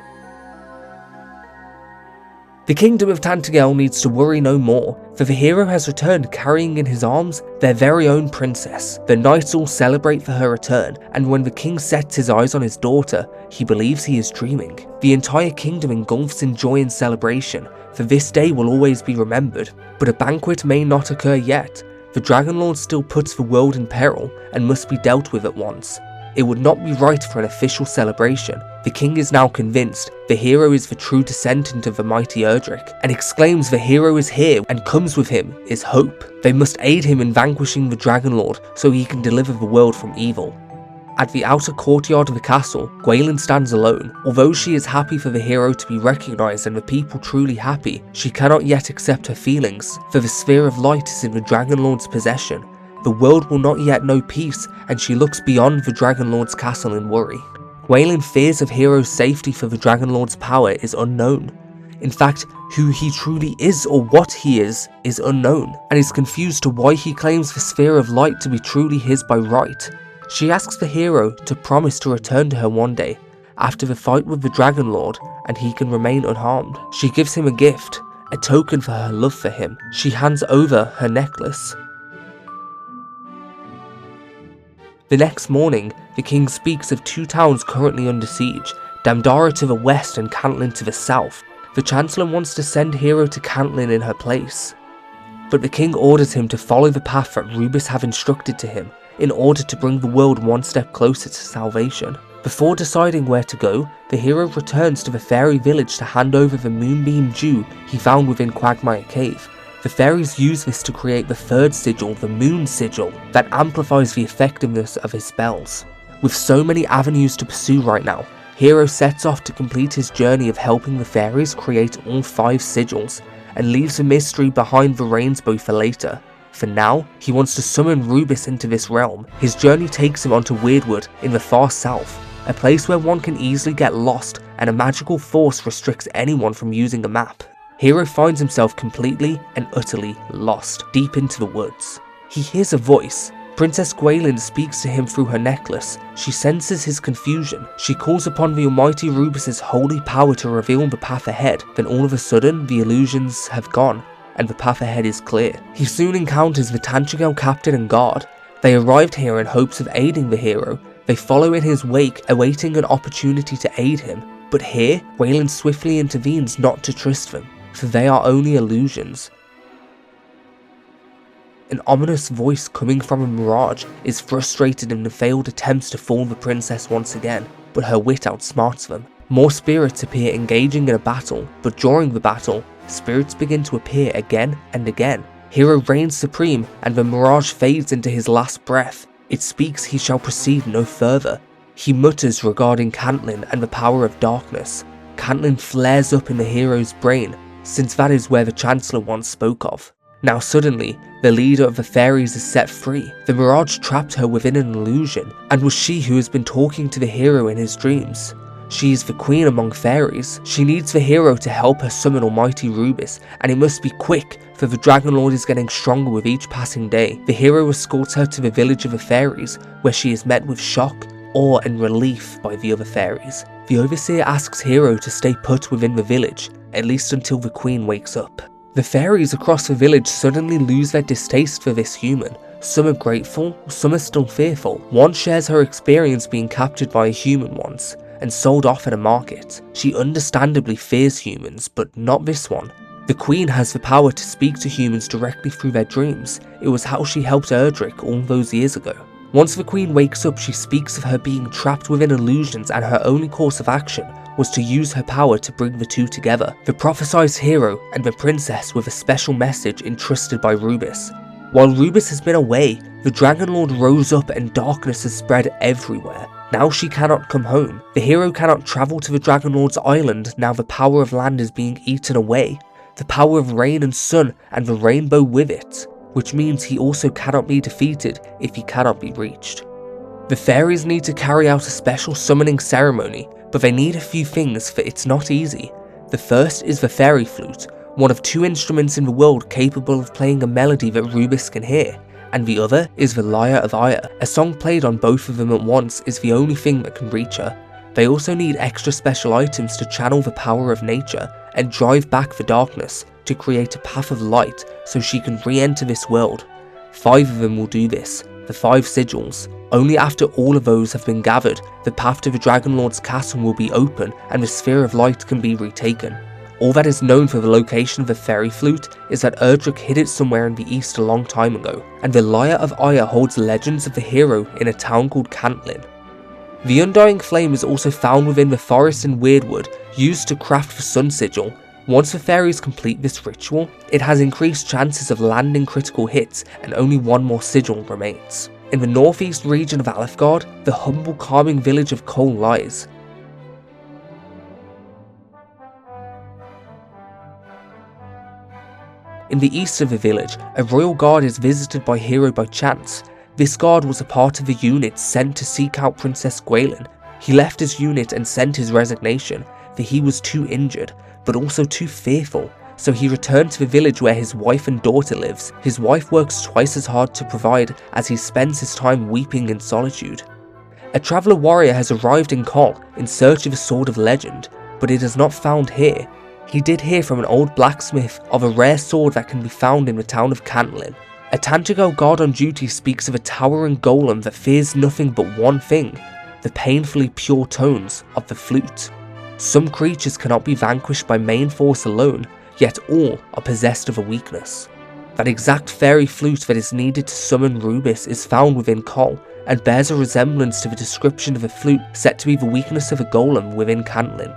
The kingdom of Tantagel needs to worry no more, for the hero has returned carrying in his arms their very own princess. The knights all celebrate for her return, and when the king sets his eyes on his daughter, he believes he is dreaming. The entire kingdom engulfs in joy and celebration, for this day will always be remembered. But a banquet may not occur yet. The Dragon Lord still puts the world in peril and must be dealt with at once. It would not be right for an official celebration. The king is now convinced the hero is the true descendant of the mighty Erdrick, and exclaims the hero is here and comes with him is hope. They must aid him in vanquishing the Dragon Lord so he can deliver the world from evil. At the outer courtyard of the castle, Gwaelin stands alone. Although she is happy for the hero to be recognised and the people truly happy, she cannot yet accept her feelings, for the sphere of light is in the Dragon Lord's possession. The world will not yet know peace, and she looks beyond the Dragon Lord's castle in worry. Gwaelin fears of hero's safety, for the Dragon Lord's power is unknown. In fact, who he truly is or what he is unknown, and is confused to why he claims the sphere of light to be truly his by right. She asks the hero to promise to return to her one day, after the fight with the Dragon Lord, and he can remain unharmed. She gives him a gift, a token for her love for him. She hands over her necklace. The next morning, the king speaks of two towns currently under siege, Damdara to the west and Cantlin to the south. The Chancellor wants to send Hero to Cantlin in her place, but the king orders him to follow the path that Rubiss have instructed to him, in order to bring the world one step closer to salvation. Before deciding where to go, the hero returns to the Fairie Village to hand over the moonbeam dew he found within Quagmire Cave. The fairies use this to create the third sigil, the Moon Sigil, that amplifies the effectiveness of his spells. With so many avenues to pursue right now, Hero sets off to complete his journey of helping the fairies create all 5 sigils, and leaves the mystery behind the rainbow for later. For now, he wants to summon Rubiss into this realm. His journey takes him onto Weirdwood in the far south, a place where one can easily get lost and a magical force restricts anyone from using a map. Hero finds himself completely and utterly lost, deep into the woods. He hears a voice. Princess Gwaelin speaks to him through her necklace. She senses his confusion. She calls upon the almighty Rubiss's holy power to reveal the path ahead. Then all of a sudden, the illusions have gone, and the path ahead is clear. He soon encounters the Tantagel captain and guard. They arrived here in hopes of aiding the hero. They follow in his wake, awaiting an opportunity to aid him. But here, Gwaelin swiftly intervenes not to trust them, for they are only illusions. An ominous voice coming from a mirage is frustrated in the failed attempts to fool the princess once again, but her wit outsmarts them. More spirits appear engaging in a battle, but during the battle, spirits begin to appear again and again. Hero reigns supreme, and the mirage fades into his last breath. It speaks he shall proceed no further. He mutters regarding Cantlin and the power of darkness. Cantlin flares up in the hero's brain, since that is where the Chancellor once spoke of. Now suddenly, the leader of the fairies is set free. The mirage trapped her within an illusion, and was she who has been talking to the hero in his dreams. She is the queen among fairies. She needs the hero to help her summon almighty Rubiss, and it must be quick, for the Dragon Lord is getting stronger with each passing day. The hero escorts her to the village of the fairies, where she is met with shock, awe and relief by the other fairies. The overseer asks Hero to stay put within the village, at least until the queen wakes up. The fairies across the village suddenly lose their distaste for this human. Some are grateful, some are still fearful. One shares her experience being captured by a human once, and sold off at a market. She understandably fears humans, but not this one. The queen has the power to speak to humans directly through their dreams. It was how she helped Erdrick all those years ago. Once the queen wakes up, she speaks of her being trapped within illusions, and her only course of action was to use her power to bring the two together. The prophesized hero and the princess with a special message entrusted by Rubiss. While Rubiss has been away, the Dragon Lord rose up and darkness has spread everywhere. Now she cannot come home. The hero cannot travel to the Dragon Lord's island now the power of land is being eaten away. The power of rain and sun and the rainbow with it, which means he also cannot be defeated if he cannot be reached. The fairies need to carry out a special summoning ceremony, but they need a few things, for it's not easy. The first is the Fairy Flute, one of 2 instruments in the world capable of playing a melody that Rubiss can hear, and the other is the Lyre of Ire. A song played on both of them at once is the only thing that can reach her. They also need extra special items to channel the power of nature and drive back the darkness to create a path of light so she can re-enter this world. 5 of them will do this, the 5 Sigils. Only after all of those have been gathered, the path to the Dragon Lord's castle will be open and the Sphere of Light can be retaken. All that is known for the location of the Fairy Flute is that Erdrick hid it somewhere in the east a long time ago, and the Lyre of Ire holds legends of the hero in a town called Cantlin. The Undying Flame is also found within the forest in Weirdwood, used to craft the Sun Sigil. Once the fairies complete this ritual, it has increased chances of landing critical hits and only 1 more sigil remains. In the northeast region of Alefgard, the humble calming village of Cole lies. In the east of the village, a royal guard is visited by Hero by chance. This guard was a part of the unit sent to seek out Princess Gwaelin. He left his unit and sent his resignation, for he was too injured, but also too fearful, so he returned to the village where his wife and daughter lives. His wife works twice as hard to provide as he spends his time weeping in solitude. A traveller warrior has arrived in Col in search of a sword of legend, but it is not found here. He did hear from an old blacksmith of a rare sword that can be found in the town of Cantlin. A Tantagel guard on duty speaks of a towering golem that fears nothing but one thing, the painfully pure tones of the flute. Some creatures cannot be vanquished by main force alone, yet all are possessed of a weakness. That exact fairy flute that is needed to summon Rubiss is found within Col, and bears a resemblance to the description of a flute set to be the weakness of a golem within Cantlin.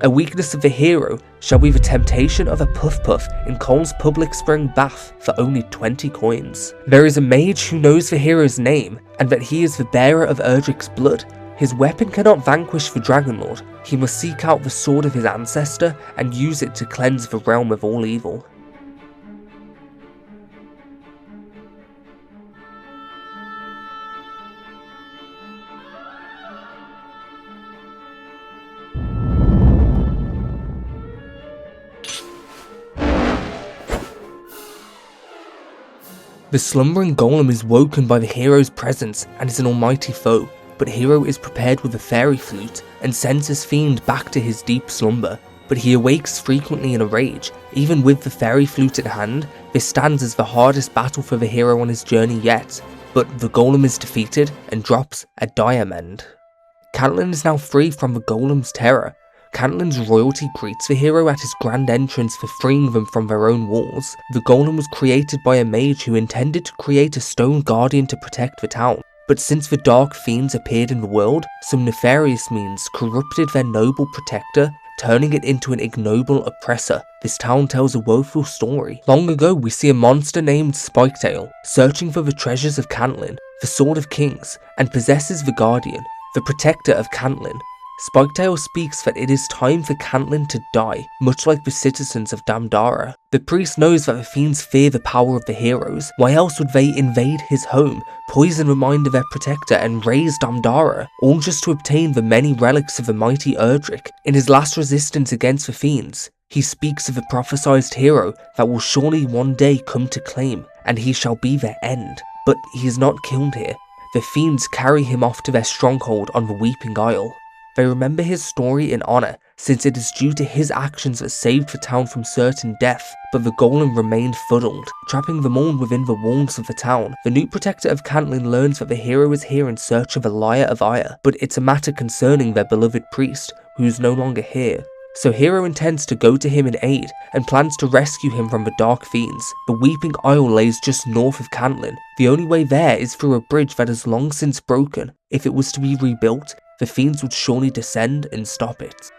A weakness of the hero shall be the temptation of a puff in Col's public spring bath for only 20 coins. There is a mage who knows the hero's name, and that he is the bearer of Erdrick's blood. His weapon cannot vanquish the Dragon Lord. He must seek out the sword of his ancestor and use it to cleanse the realm of all evil. The slumbering golem is woken by the hero's presence and is an almighty foe, but Hero is prepared with a fairy flute and sends his fiend back to his deep slumber. But he awakes frequently in a rage. Even with the fairy flute in hand, this stands as the hardest battle for the hero on his journey yet, but the golem is defeated and drops a diamond. Cantlin is now free from the golem's terror. Cantlin's royalty greets the hero at his grand entrance for freeing them from their own walls. The golem was created by a mage who intended to create a stone guardian to protect the town. But since the dark fiends appeared in the world, some nefarious means corrupted their noble protector, turning it into an ignoble oppressor. This town tells a woeful story. Long ago, we see a monster named Spiketail searching for the treasures of Cantlin, the Sword of Kings, and possesses the Guardian, the protector of Cantlin. Spiketail speaks that it is time for Cantlin to die, much like the citizens of Damdara. The priest knows that the fiends fear the power of the heroes. Why else would they invade his home, poison the mind of their protector, and raise Damdara, all just to obtain the many relics of the mighty Erdrick? In his last resistance against the fiends, he speaks of a prophesized hero that will surely one day come to claim, and he shall be their end. But he is not killed here. The fiends carry him off to their stronghold on the Weeping Isle. They remember his story in honour, since it is due to his actions that saved the town from certain death, but the golem remained fuddled, trapping them all within the walls of the town. The new protector of Cantlin learns that the hero is here in search of a Lyre of Ire, but it's a matter concerning their beloved priest, who is no longer here. So Hero intends to go to him in aid, and plans to rescue him from the Dark Fiends. The Weeping Isle lays just north of Cantlin. The only way there is through a bridge that has long since broken. If it was to be rebuilt, the fiends would surely descend and stop it.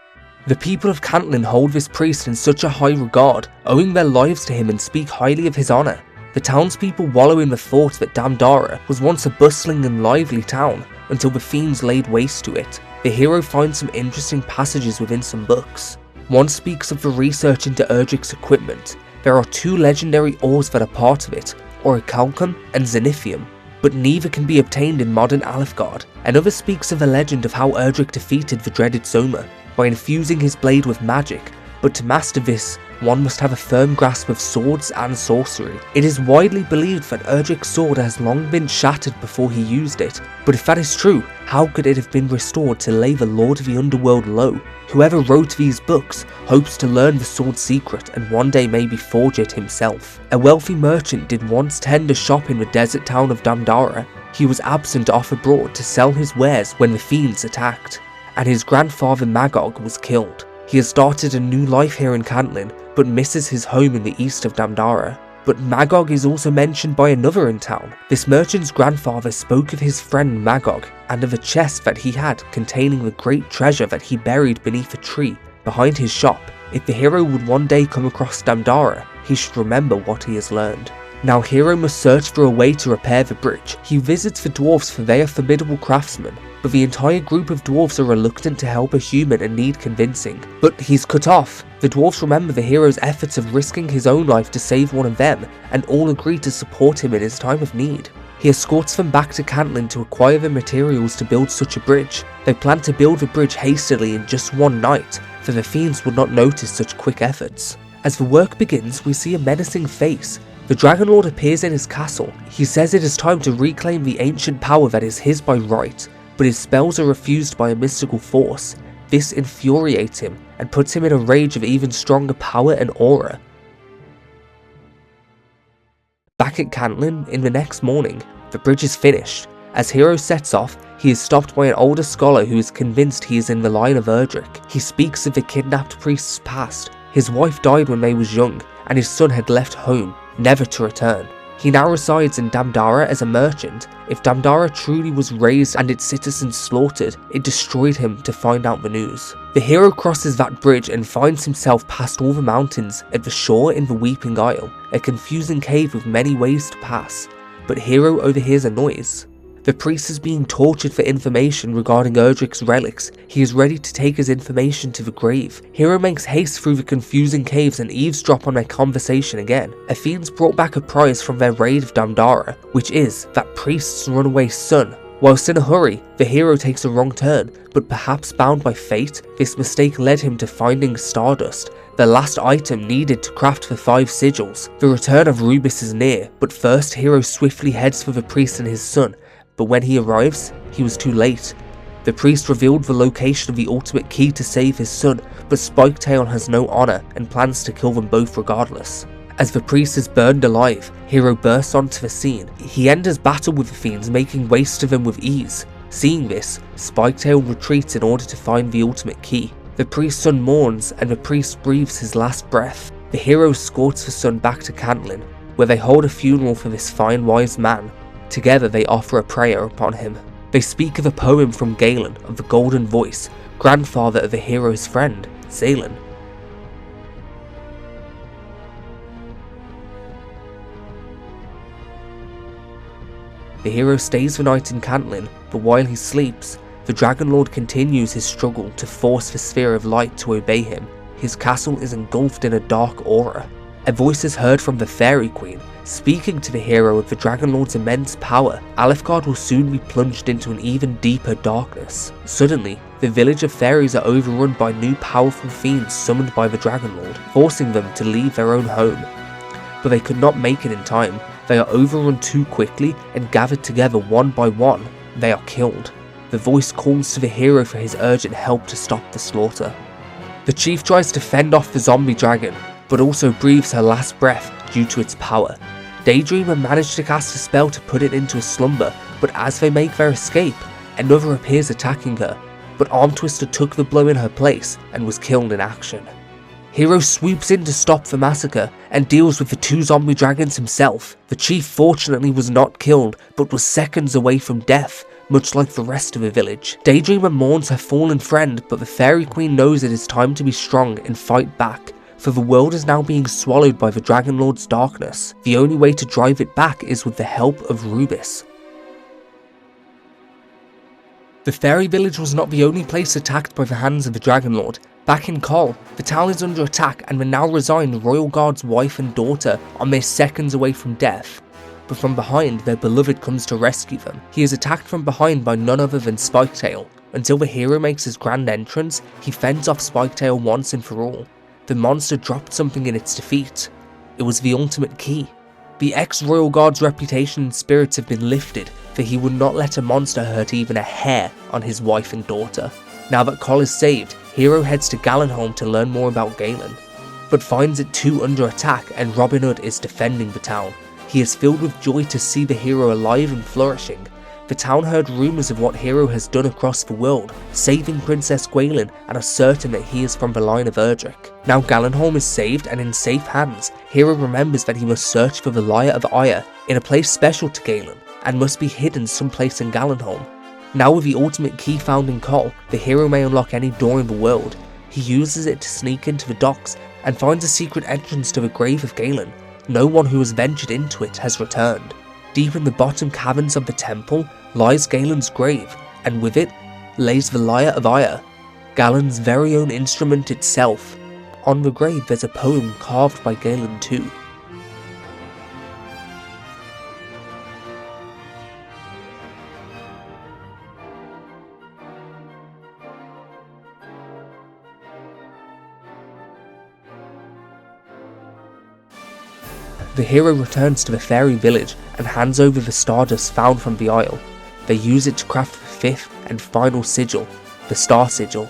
The people of Cantlin hold this priest in such a high regard, owing their lives to him and speak highly of his honour. The townspeople wallow in the thought that Damdara was once a bustling and lively town, until the fiends laid waste to it. The hero finds some interesting passages within some books. One speaks of the research into Erdrick's equipment. There are 2 legendary ores that are part of it, Orichalcum and Zenithium, but neither can be obtained in modern Alefgard. Another speaks of the legend of how Erdrick defeated the dreaded Soma by infusing his blade with magic, but to master this, one must have a firm grasp of swords and sorcery. It is widely believed that Erdricks' sword has long been shattered before he used it, but if that is true, how could it have been restored to lay the Lord of the Underworld low? Whoever wrote these books hopes to learn the sword's secret and one day maybe forge it himself. A wealthy merchant did once tend a shop in the desert town of Damdara. He was absent off abroad to sell his wares when the fiends attacked, and his grandfather Magog was killed. He has started a new life here in Cantlin, but misses his home in the east of Damdara. But Magog is also mentioned by another in town. This merchant's grandfather spoke of his friend Magog, and of a chest that he had containing the great treasure that he buried beneath a tree behind his shop. If the hero would one day come across Damdara, he should remember what he has learned. Now Hero must search for a way to repair the bridge. He visits the dwarves for they are formidable craftsmen, but the entire group of dwarves are reluctant to help a human and need convincing. But he's cut off. The dwarves remember the hero's efforts of risking his own life to save one of them, and all agree to support him in his time of need. He escorts them back to Cantlin to acquire the materials to build such a bridge. They plan to build the bridge hastily in just one night, for the fiends would not notice such quick efforts. As the work begins, we see a menacing face. The Dragon Lord appears in his castle. He says it is time to reclaim the ancient power that is his by right, but his spells are refused by a mystical force. This infuriates him and puts him in a rage of even stronger power and aura. Back at Cantlin, in the next morning, the bridge is finished. As Hero sets off, he is stopped by an older scholar who is convinced he is in the line of Erdrick. He speaks of the kidnapped priest's past. His wife died when they was young, and his son had left home, never to return. He now resides in Damdara as a merchant. If Damdara truly was razed and its citizens slaughtered, it destroyed him to find out the news. The hero crosses that bridge and finds himself past all the mountains at the shore in the Weeping Isle, a confusing cave with many ways to pass. But Hero overhears a noise. The priest is being tortured for information regarding Erdrick's relics. He is ready to take his information to the grave. Hero makes haste through the confusing caves and eavesdrop on their conversation again. A fiend's brought back a prize from their raid of Damdara, which is that priest's runaway son. Whilst in a hurry, the hero takes a wrong turn, but perhaps bound by fate, this mistake led him to finding Stardust, the last item needed to craft the 5 sigils. The return of Rubiss is near, but first Hero swiftly heads for the priest and his son. But when he arrives, he was too late. The priest revealed the location of the ultimate key to save his son, but Spiketail has no honour and plans to kill them both regardless. As the priest is burned alive, Hero bursts onto the scene. He enters battle with the fiends, making waste of them with ease. Seeing this, Spiketail retreats in order to find the ultimate key. The priest's son mourns, and the priest breathes his last breath. The hero escorts the son back to Cantlin, where they hold a funeral for this fine wise man. Together they offer a prayer upon him. They speak of a poem from Galenholm of the Golden Voice, grandfather of the hero's friend, Zalen. The hero stays the night in Cantlin, but while he sleeps, the Dragon Lord continues his struggle to force the Sphere of Light to obey him. His castle is engulfed in a dark aura. A voice is heard from the Fairy Queen, speaking to the hero of the Dragon Lord's immense power. Alefgard will soon be plunged into an even deeper darkness. Suddenly, the village of fairies are overrun by new powerful fiends summoned by the Dragon Lord, forcing them to leave their own home. But they could not make it in time. They are overrun too quickly, and gathered together one by one, they are killed. The voice calls to the hero for his urgent help to stop the slaughter. The chief tries to fend off the zombie dragon, but also breathes her last breath due to its power. Daydreamer managed to cast a spell to put it into a slumber, but as they make their escape, another appears attacking her, but Arm Twister took the blow in her place and was killed in action. Hero swoops in to stop the massacre and deals with the 2 zombie dragons himself. The chief fortunately was not killed, but was seconds away from death, much like the rest of the village. Daydreamer mourns her fallen friend, but the Fairy Queen knows it is time to be strong and fight back, for the world is now being swallowed by the Dragon Lord's darkness. The only way to drive it back is with the help of Rubiss. The Fairy Village was not the only place attacked by the hands of the Dragon Lord. Back in Kol, the town is under attack and the now resigned Royal Guard's wife and daughter are mere seconds away from death. But from behind, their beloved comes to rescue them. He is attacked from behind by none other than Spiketail. Until the hero makes his grand entrance, he fends off Spiketail once and for all. the monster dropped something in its defeat. It was the ultimate key. The ex-royal guard's reputation and spirits have been lifted, for he would not let a monster hurt even a hair on his wife and daughter. Now that Coll is saved, Hero heads to Galenholm to learn more about Gwaelin, but finds it too under attack and Robin Hood is defending the town. He is filled with joy to see the hero alive and flourishing. The town heard rumours of what Hero has done across the world, saving Princess Gwaelin, and are certain that he is from the line of Erdrick. Now Galenholm is saved and in safe hands, Hero remembers that he must search for the Lyre of Ire in a place special to Gwaelin, and must be hidden someplace in Galenholm. Now with the ultimate key found in Coll, the hero may unlock any door in the world. He uses it to sneak into the docks and finds a secret entrance to the grave of Gwaelin. No one who has ventured into it has returned. Deep in the bottom caverns of the temple lies Gwaelin's grave, and with it lays the Lyre of Ire, Galen's very own instrument itself. On the grave there's a poem carved by Gwaelin too. The hero returns to the Fairie Village and hands over the stardust found from the Isle. They use it to craft the fifth and final sigil, the Star Sigil.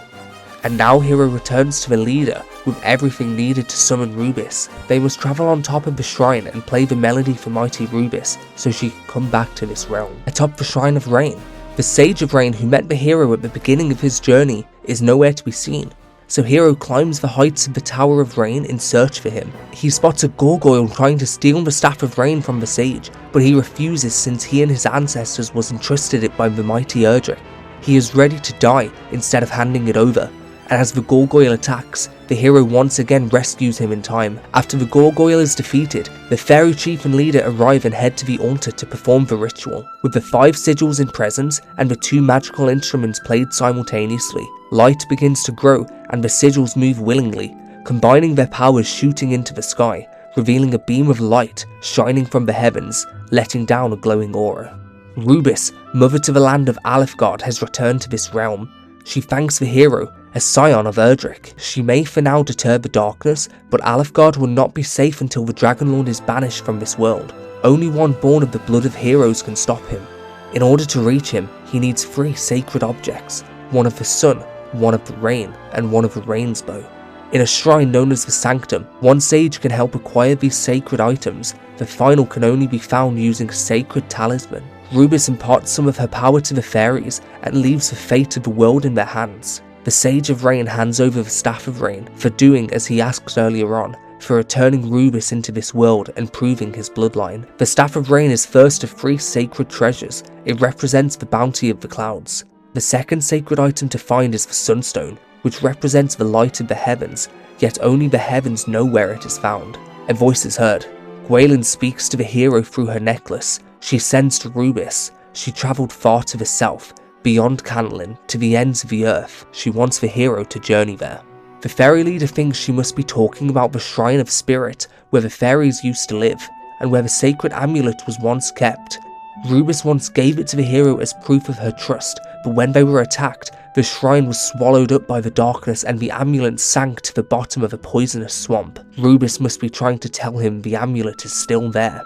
And now Hero returns to the leader with everything needed to summon Rubiss. They must travel on top of the shrine and play the melody for mighty Rubiss so she can come back to this realm. Atop the Shrine of Rain, the Sage of Rain who met the hero at the beginning of his journey is nowhere to be seen. So Hero climbs the heights of the Tower of Rain in search for him. He spots a gargoyle trying to steal the Staff of Rain from the Sage, but he refuses since he and his ancestors was entrusted it by the mighty Erdrick. He is ready to die instead of handing it over, and as the gargoyle attacks, the hero once again rescues him in time. After the gargoyle is defeated, the fairy chief and leader arrive and head to the altar to perform the ritual. With the 5 sigils in presence and the 2 magical instruments played simultaneously, light begins to grow and the sigils move willingly, combining their powers shooting into the sky, revealing a beam of light shining from the heavens, letting down a glowing aura. Rubiss, mother to the land of Alefgard, has returned to this realm. She thanks the hero, a scion of Erdrick. She may for now deter the darkness, but Alefgard will not be safe until the Dragonlord is banished from this world. Only one born of the blood of heroes can stop him. In order to reach him, he needs 3 sacred objects, one of the sun, one of the rain, and one of the rain's bow. In a shrine known as the Sanctum, one sage can help acquire these sacred items. The final can only be found using a sacred talisman. Rubiss imparts some of her power to the fairies and leaves the fate of the world in their hands. The Sage of Rain hands over the Staff of Rain for doing as he asked earlier on, for returning Rubiss into this world and proving his bloodline. The Staff of Rain is first of 3 sacred treasures. It represents the bounty of the clouds. The second sacred item to find is the Sunstone, which represents the light of the heavens, yet only the heavens know where it is found. A voice is heard. Gwaelin speaks to the hero through her necklace. She sends to Rubiss. She travelled far to the south, beyond Cantlin, to the ends of the earth. She wants the hero to journey there. The fairy leader thinks she must be talking about the Shrine of Spirit, where the fairies used to live, and where the Sacred Amulet was once kept. Rubiss once gave it to the hero as proof of her trust, but when they were attacked, the shrine was swallowed up by the darkness and the amulet sank to the bottom of a poisonous swamp. Rubiss must be trying to tell him the amulet is still there.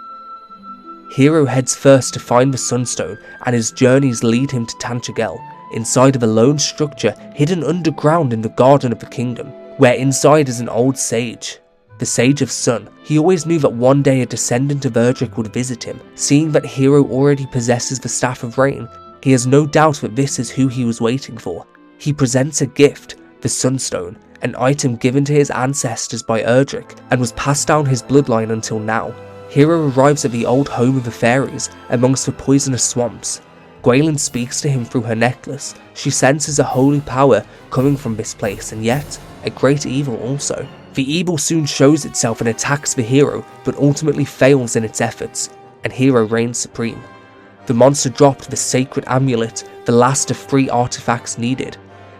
Hero heads first to find the Sunstone, and his journeys lead him to Tantagel, inside of a lone structure hidden underground in the Garden of the Kingdom, where inside is an old sage, the Sage of Sun. He always knew that one day a descendant of Erdrick would visit him. Seeing that Hero already possesses the Staff of Rain, he has no doubt that this is who he was waiting for. He presents a gift, the Sunstone, an item given to his ancestors by Erdrick and was passed down his bloodline until now. Hero arrives at the old home of the fairies amongst the poisonous swamps. Gwaelin speaks to him through her necklace. She senses a holy power coming from this place, and yet a great evil also. The evil soon shows itself and attacks the hero, but ultimately fails in its efforts, and Hero reigns supreme. The monster dropped the Sacred Amulet, the last of 3 artifacts needed.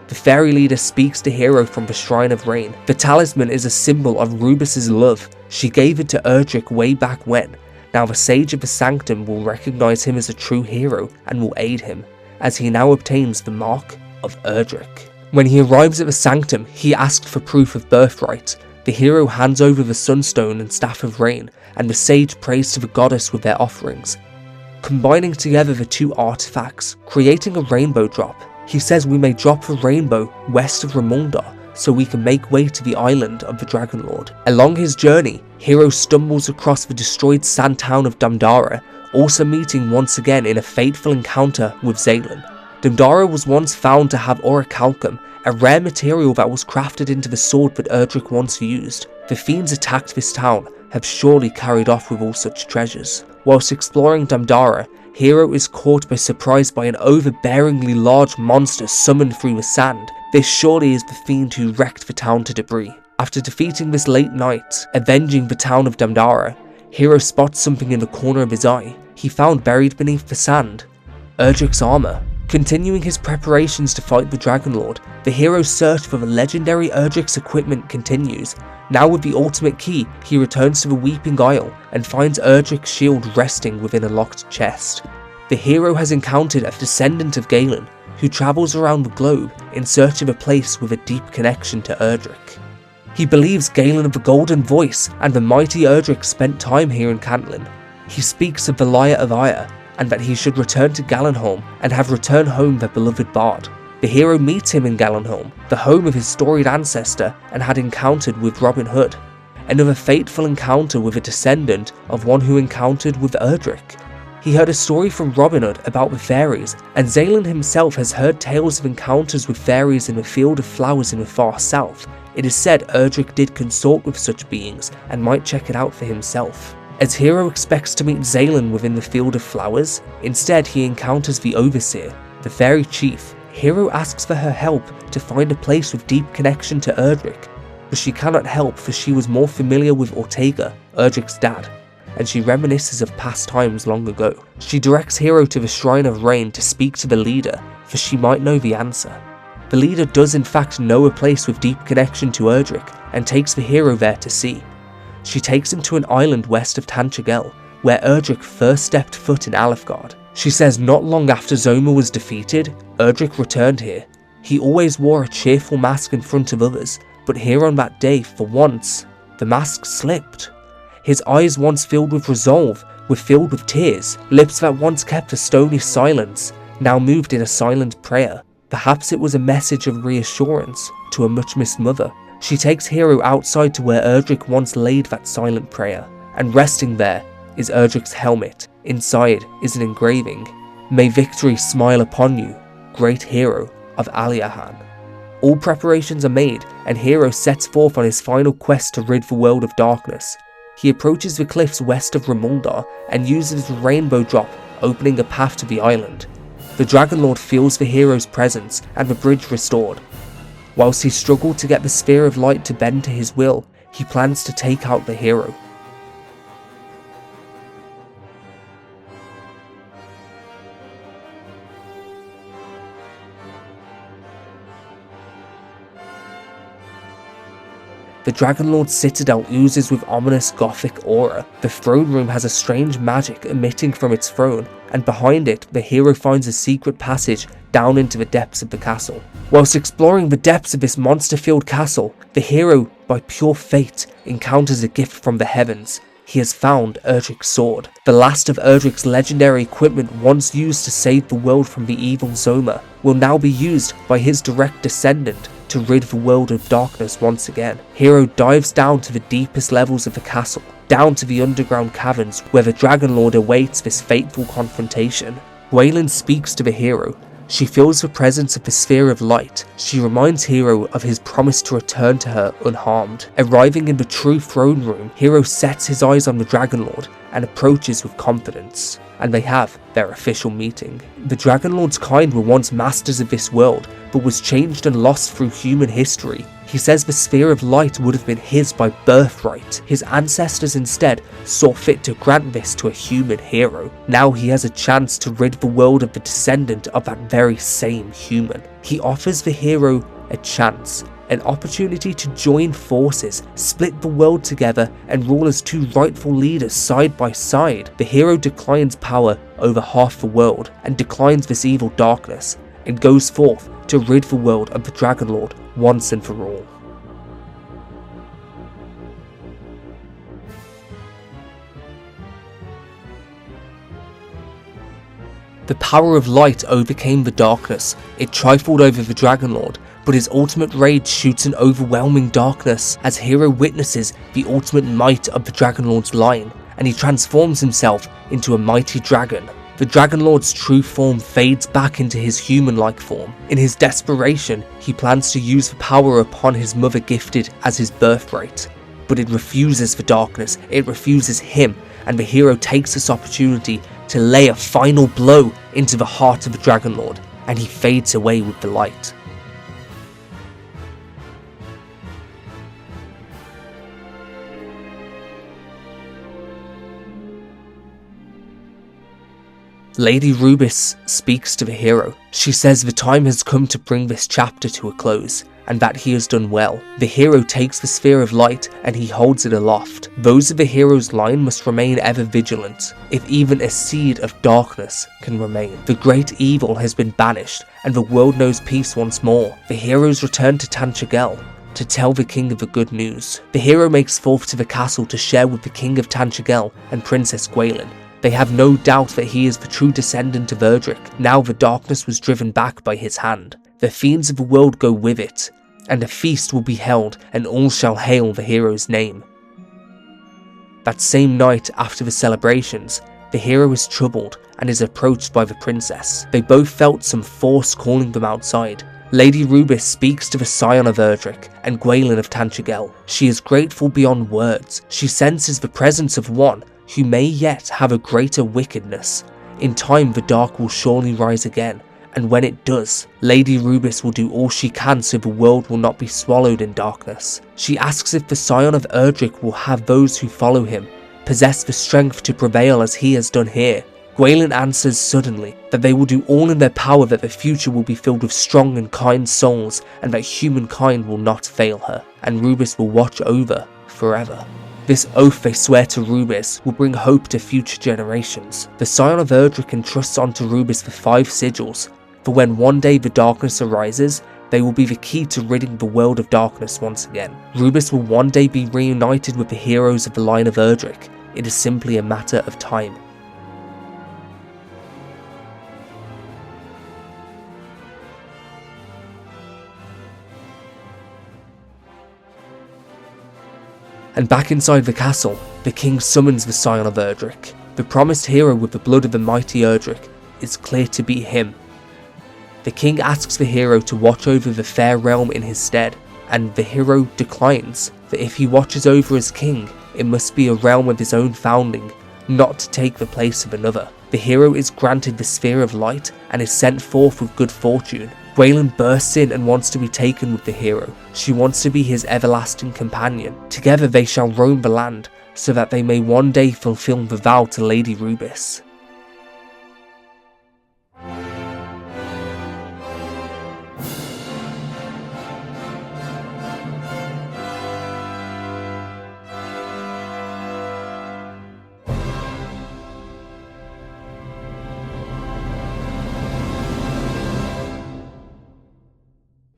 The fairy leader speaks to Hero from the Shrine of Rain. The talisman is a symbol of Rubiss's love. She gave it to Erdrick way back when. Now the Sage of the Sanctum will recognise him as a true hero and will aid him, as he now obtains the Mark of Erdrick. When he arrives at the Sanctum, he asked for proof of birthright. The The hero hands over the Sunstone and Staff of Rain, and the sage prays to the goddess with their offerings. Combining together the two artifacts, creating a rainbow drop, he says we may drop a rainbow west of Rimuldar so we can make way to the island of the Dragon Lord. Along his journey, Hero stumbles across the destroyed sand town of Damdara, also meeting once again in a fateful encounter with Zalen. Damdara was once found to have orichalcum, a rare material that was crafted into the sword that Erdrick once used. The fiends attacked this town have surely carried off with all such treasures. Whilst exploring Damdara, Hero is caught by surprise by an overbearingly large monster summoned through the sand. This surely is the fiend who wrecked the town to debris. After defeating this late night, avenging the town of Damdara, Hero spots something in the corner of his eye. He found buried beneath the sand Erdrick's armor. Continuing his preparations to fight the Dragon Lord, the hero's search for the legendary Erdrick's equipment continues. Now with the ultimate key, he returns to the Weeping Isle and finds Erdrick's shield resting within a locked chest. The hero has encountered a descendant of Gwaelin, who travels around the globe in search of a place with a deep connection to Erdrick. He believes Gwaelin of the Golden Voice and the mighty Erdrick spent time here in Cantlin. He speaks of the Lyre of Ire, and that he should return to Galenholm and have returned home their beloved bard. The hero meets him in Galenholm, the home of his storied ancestor and had encountered with Robin Hood. Another fateful encounter with a descendant of one who encountered with Erdrick. He heard a story from Robin Hood about the fairies, and Zalen himself has heard tales of encounters with fairies in the field of flowers in the far south. It is said Erdrick did consort with such beings and might check it out for himself. As Hero expects to meet Zalen within the field of flowers, instead he encounters the Overseer, the fairy chief. Hero asks for her help to find a place with deep connection to Erdrick, but she cannot help for she was more familiar with Ortega, Erdrick's dad, and she reminisces of past times long ago. She directs Hero to the Shrine of Rain to speak to the leader, for she might know the answer. The leader does in fact know a place with deep connection to Erdrick, and takes the hero there to see. She takes him to an island west of Tantagel, where Erdrick first stepped foot in Alefgard. She says not long after Zoma was defeated, Erdrick returned here. He always wore a cheerful mask in front of others, but here on that day, for once, the mask slipped. His eyes once filled with resolve were filled with tears. Lips that once kept a stony silence now moved in a silent prayer. Perhaps it was a message of reassurance to a much-missed mother. She takes Hero outside to where Erdrick once laid that silent prayer, and resting there is Erdrick's helmet. Inside is an engraving. May victory smile upon you, great hero of Aliahan. All preparations are made, and Hero sets forth on his final quest to rid the world of darkness. He approaches the cliffs west of Rimuldar and uses the rainbow drop, opening a path to the island. The Dragon Lord feels the hero's presence and the bridge restored. Whilst he struggled to get the Sphere of Light to bend to his will, he plans to take out the hero. The Dragon Lord's citadel oozes with ominous gothic aura. The throne room has a strange magic emitting from its throne, and behind it, the hero finds a secret passage down into the depths of the castle. Whilst exploring the depths of this monster-filled castle, the hero, by pure fate, encounters a gift from the heavens. He has found Erdrick's sword, the last of Erdrick's legendary equipment once used to save the world from the evil Zoma, will now be used by his direct descendant to rid the world of darkness once again. Hero dives down to the deepest levels of the castle, down to the underground caverns where the Dragon Lord awaits this fateful confrontation. Gwaelin speaks to the hero. She feels the presence of the Sphere of Light. She reminds Hero of his promise to return to her unharmed. Arriving in the true throne room, Hero sets his eyes on the Dragon Lord and approaches with confidence, and they have their official meeting. The Dragon Lord's kind were once masters of this world, but was changed and lost through human history. He says the Sphere of Light would have been his by birthright. His ancestors instead saw fit to grant this to a human hero. Now he has a chance to rid the world of the descendant of that very same human. He offers the hero a chance, an opportunity to join forces, split the world together, and rule as two rightful leaders side by side. The hero declines power over half the world, and declines this evil darkness, and goes forth to rid the world of the Dragon Lord once and for all. The power of light overcame the darkness. It triumphed over the Dragonlord, but his ultimate rage shoots an overwhelming darkness as Hero witnesses the ultimate might of the Dragonlord's line, and he transforms himself into a mighty dragon. The Dragonlord's true form fades back into his human-like form. In his desperation, he plans to use the power upon his mother gifted as his birthright. But it refuses the darkness, it refuses him, and the hero takes this opportunity to lay a final blow into the heart of the Dragonlord, and he fades away with the light. Lady Rubiss speaks to the hero. She says the time has come to bring this chapter to a close, and that he has done well. The hero takes the sphere of light and he holds it aloft. Those of the hero's line must remain ever vigilant, if even a seed of darkness can remain. The great evil has been banished, and the world knows peace once more. The heroes return to Tantagel to tell the king of the good news. The hero makes forth to the castle to share with the king of Tantagel and Princess Gwaelin. They have no doubt that he is the true descendant of Erdrick, now the darkness was driven back by his hand. The fiends of the world go with it, and a feast will be held, and all shall hail the hero's name. That same night after the celebrations, the hero is troubled and is approached by the princess. They both felt some force calling them outside. Lady Rubiss speaks to the scion of Erdrick and Gwaelin of Tantagel. She is grateful beyond words. She senses the presence of one who may yet have a greater wickedness. In time the dark will surely rise again, and when it does, Lady Rubiss will do all she can so the world will not be swallowed in darkness. She asks if the scion of Erdrick will have those who follow him possess the strength to prevail as he has done here. Gwaelin answers suddenly that they will do all in their power, that the future will be filled with strong and kind souls, and that humankind will not fail her, and Rubiss will watch over forever. This oath they swear to Rubiss will bring hope to future generations. The scion of Erdrick entrusts onto Rubiss the 5 sigils, for when one day the darkness arises, they will be the key to ridding the world of darkness once again. Rubiss will one day be reunited with the heroes of the line of Erdrick. It is simply a matter of time. And back inside the castle, the king summons the scion of Erdrick. The promised hero with the blood of the mighty Erdrick is clear to be him. The king asks the hero to watch over the fair realm in his stead, and the hero declines that if he watches over as king, it must be a realm of his own founding, not to take the place of another. The hero is granted the sphere of light and is sent forth with good fortune. Gwaelin bursts in and wants to be taken with the hero. She wants to be his everlasting companion. Together they shall roam the land, so that they may one day fulfill the vow to Lady Rubiss.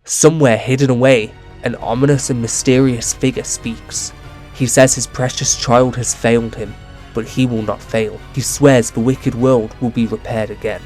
Somewhere hidden away, an ominous and mysterious figure speaks. He says his precious child has failed him, but he will not fail. He swears the wicked world will be repaired again.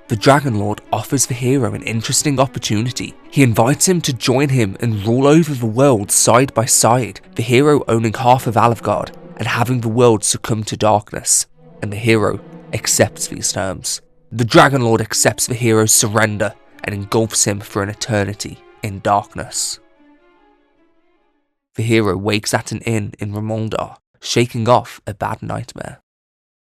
The Dragonlord offers the hero an interesting opportunity. He invites him to join him and rule over the world side by side, the hero owning half of Alefgard and having the world succumb to darkness, and the hero accepts these terms. The Dragonlord accepts the hero's surrender and engulfs him for an eternity in darkness. The hero wakes at an inn in Rimuldar, shaking off a bad nightmare.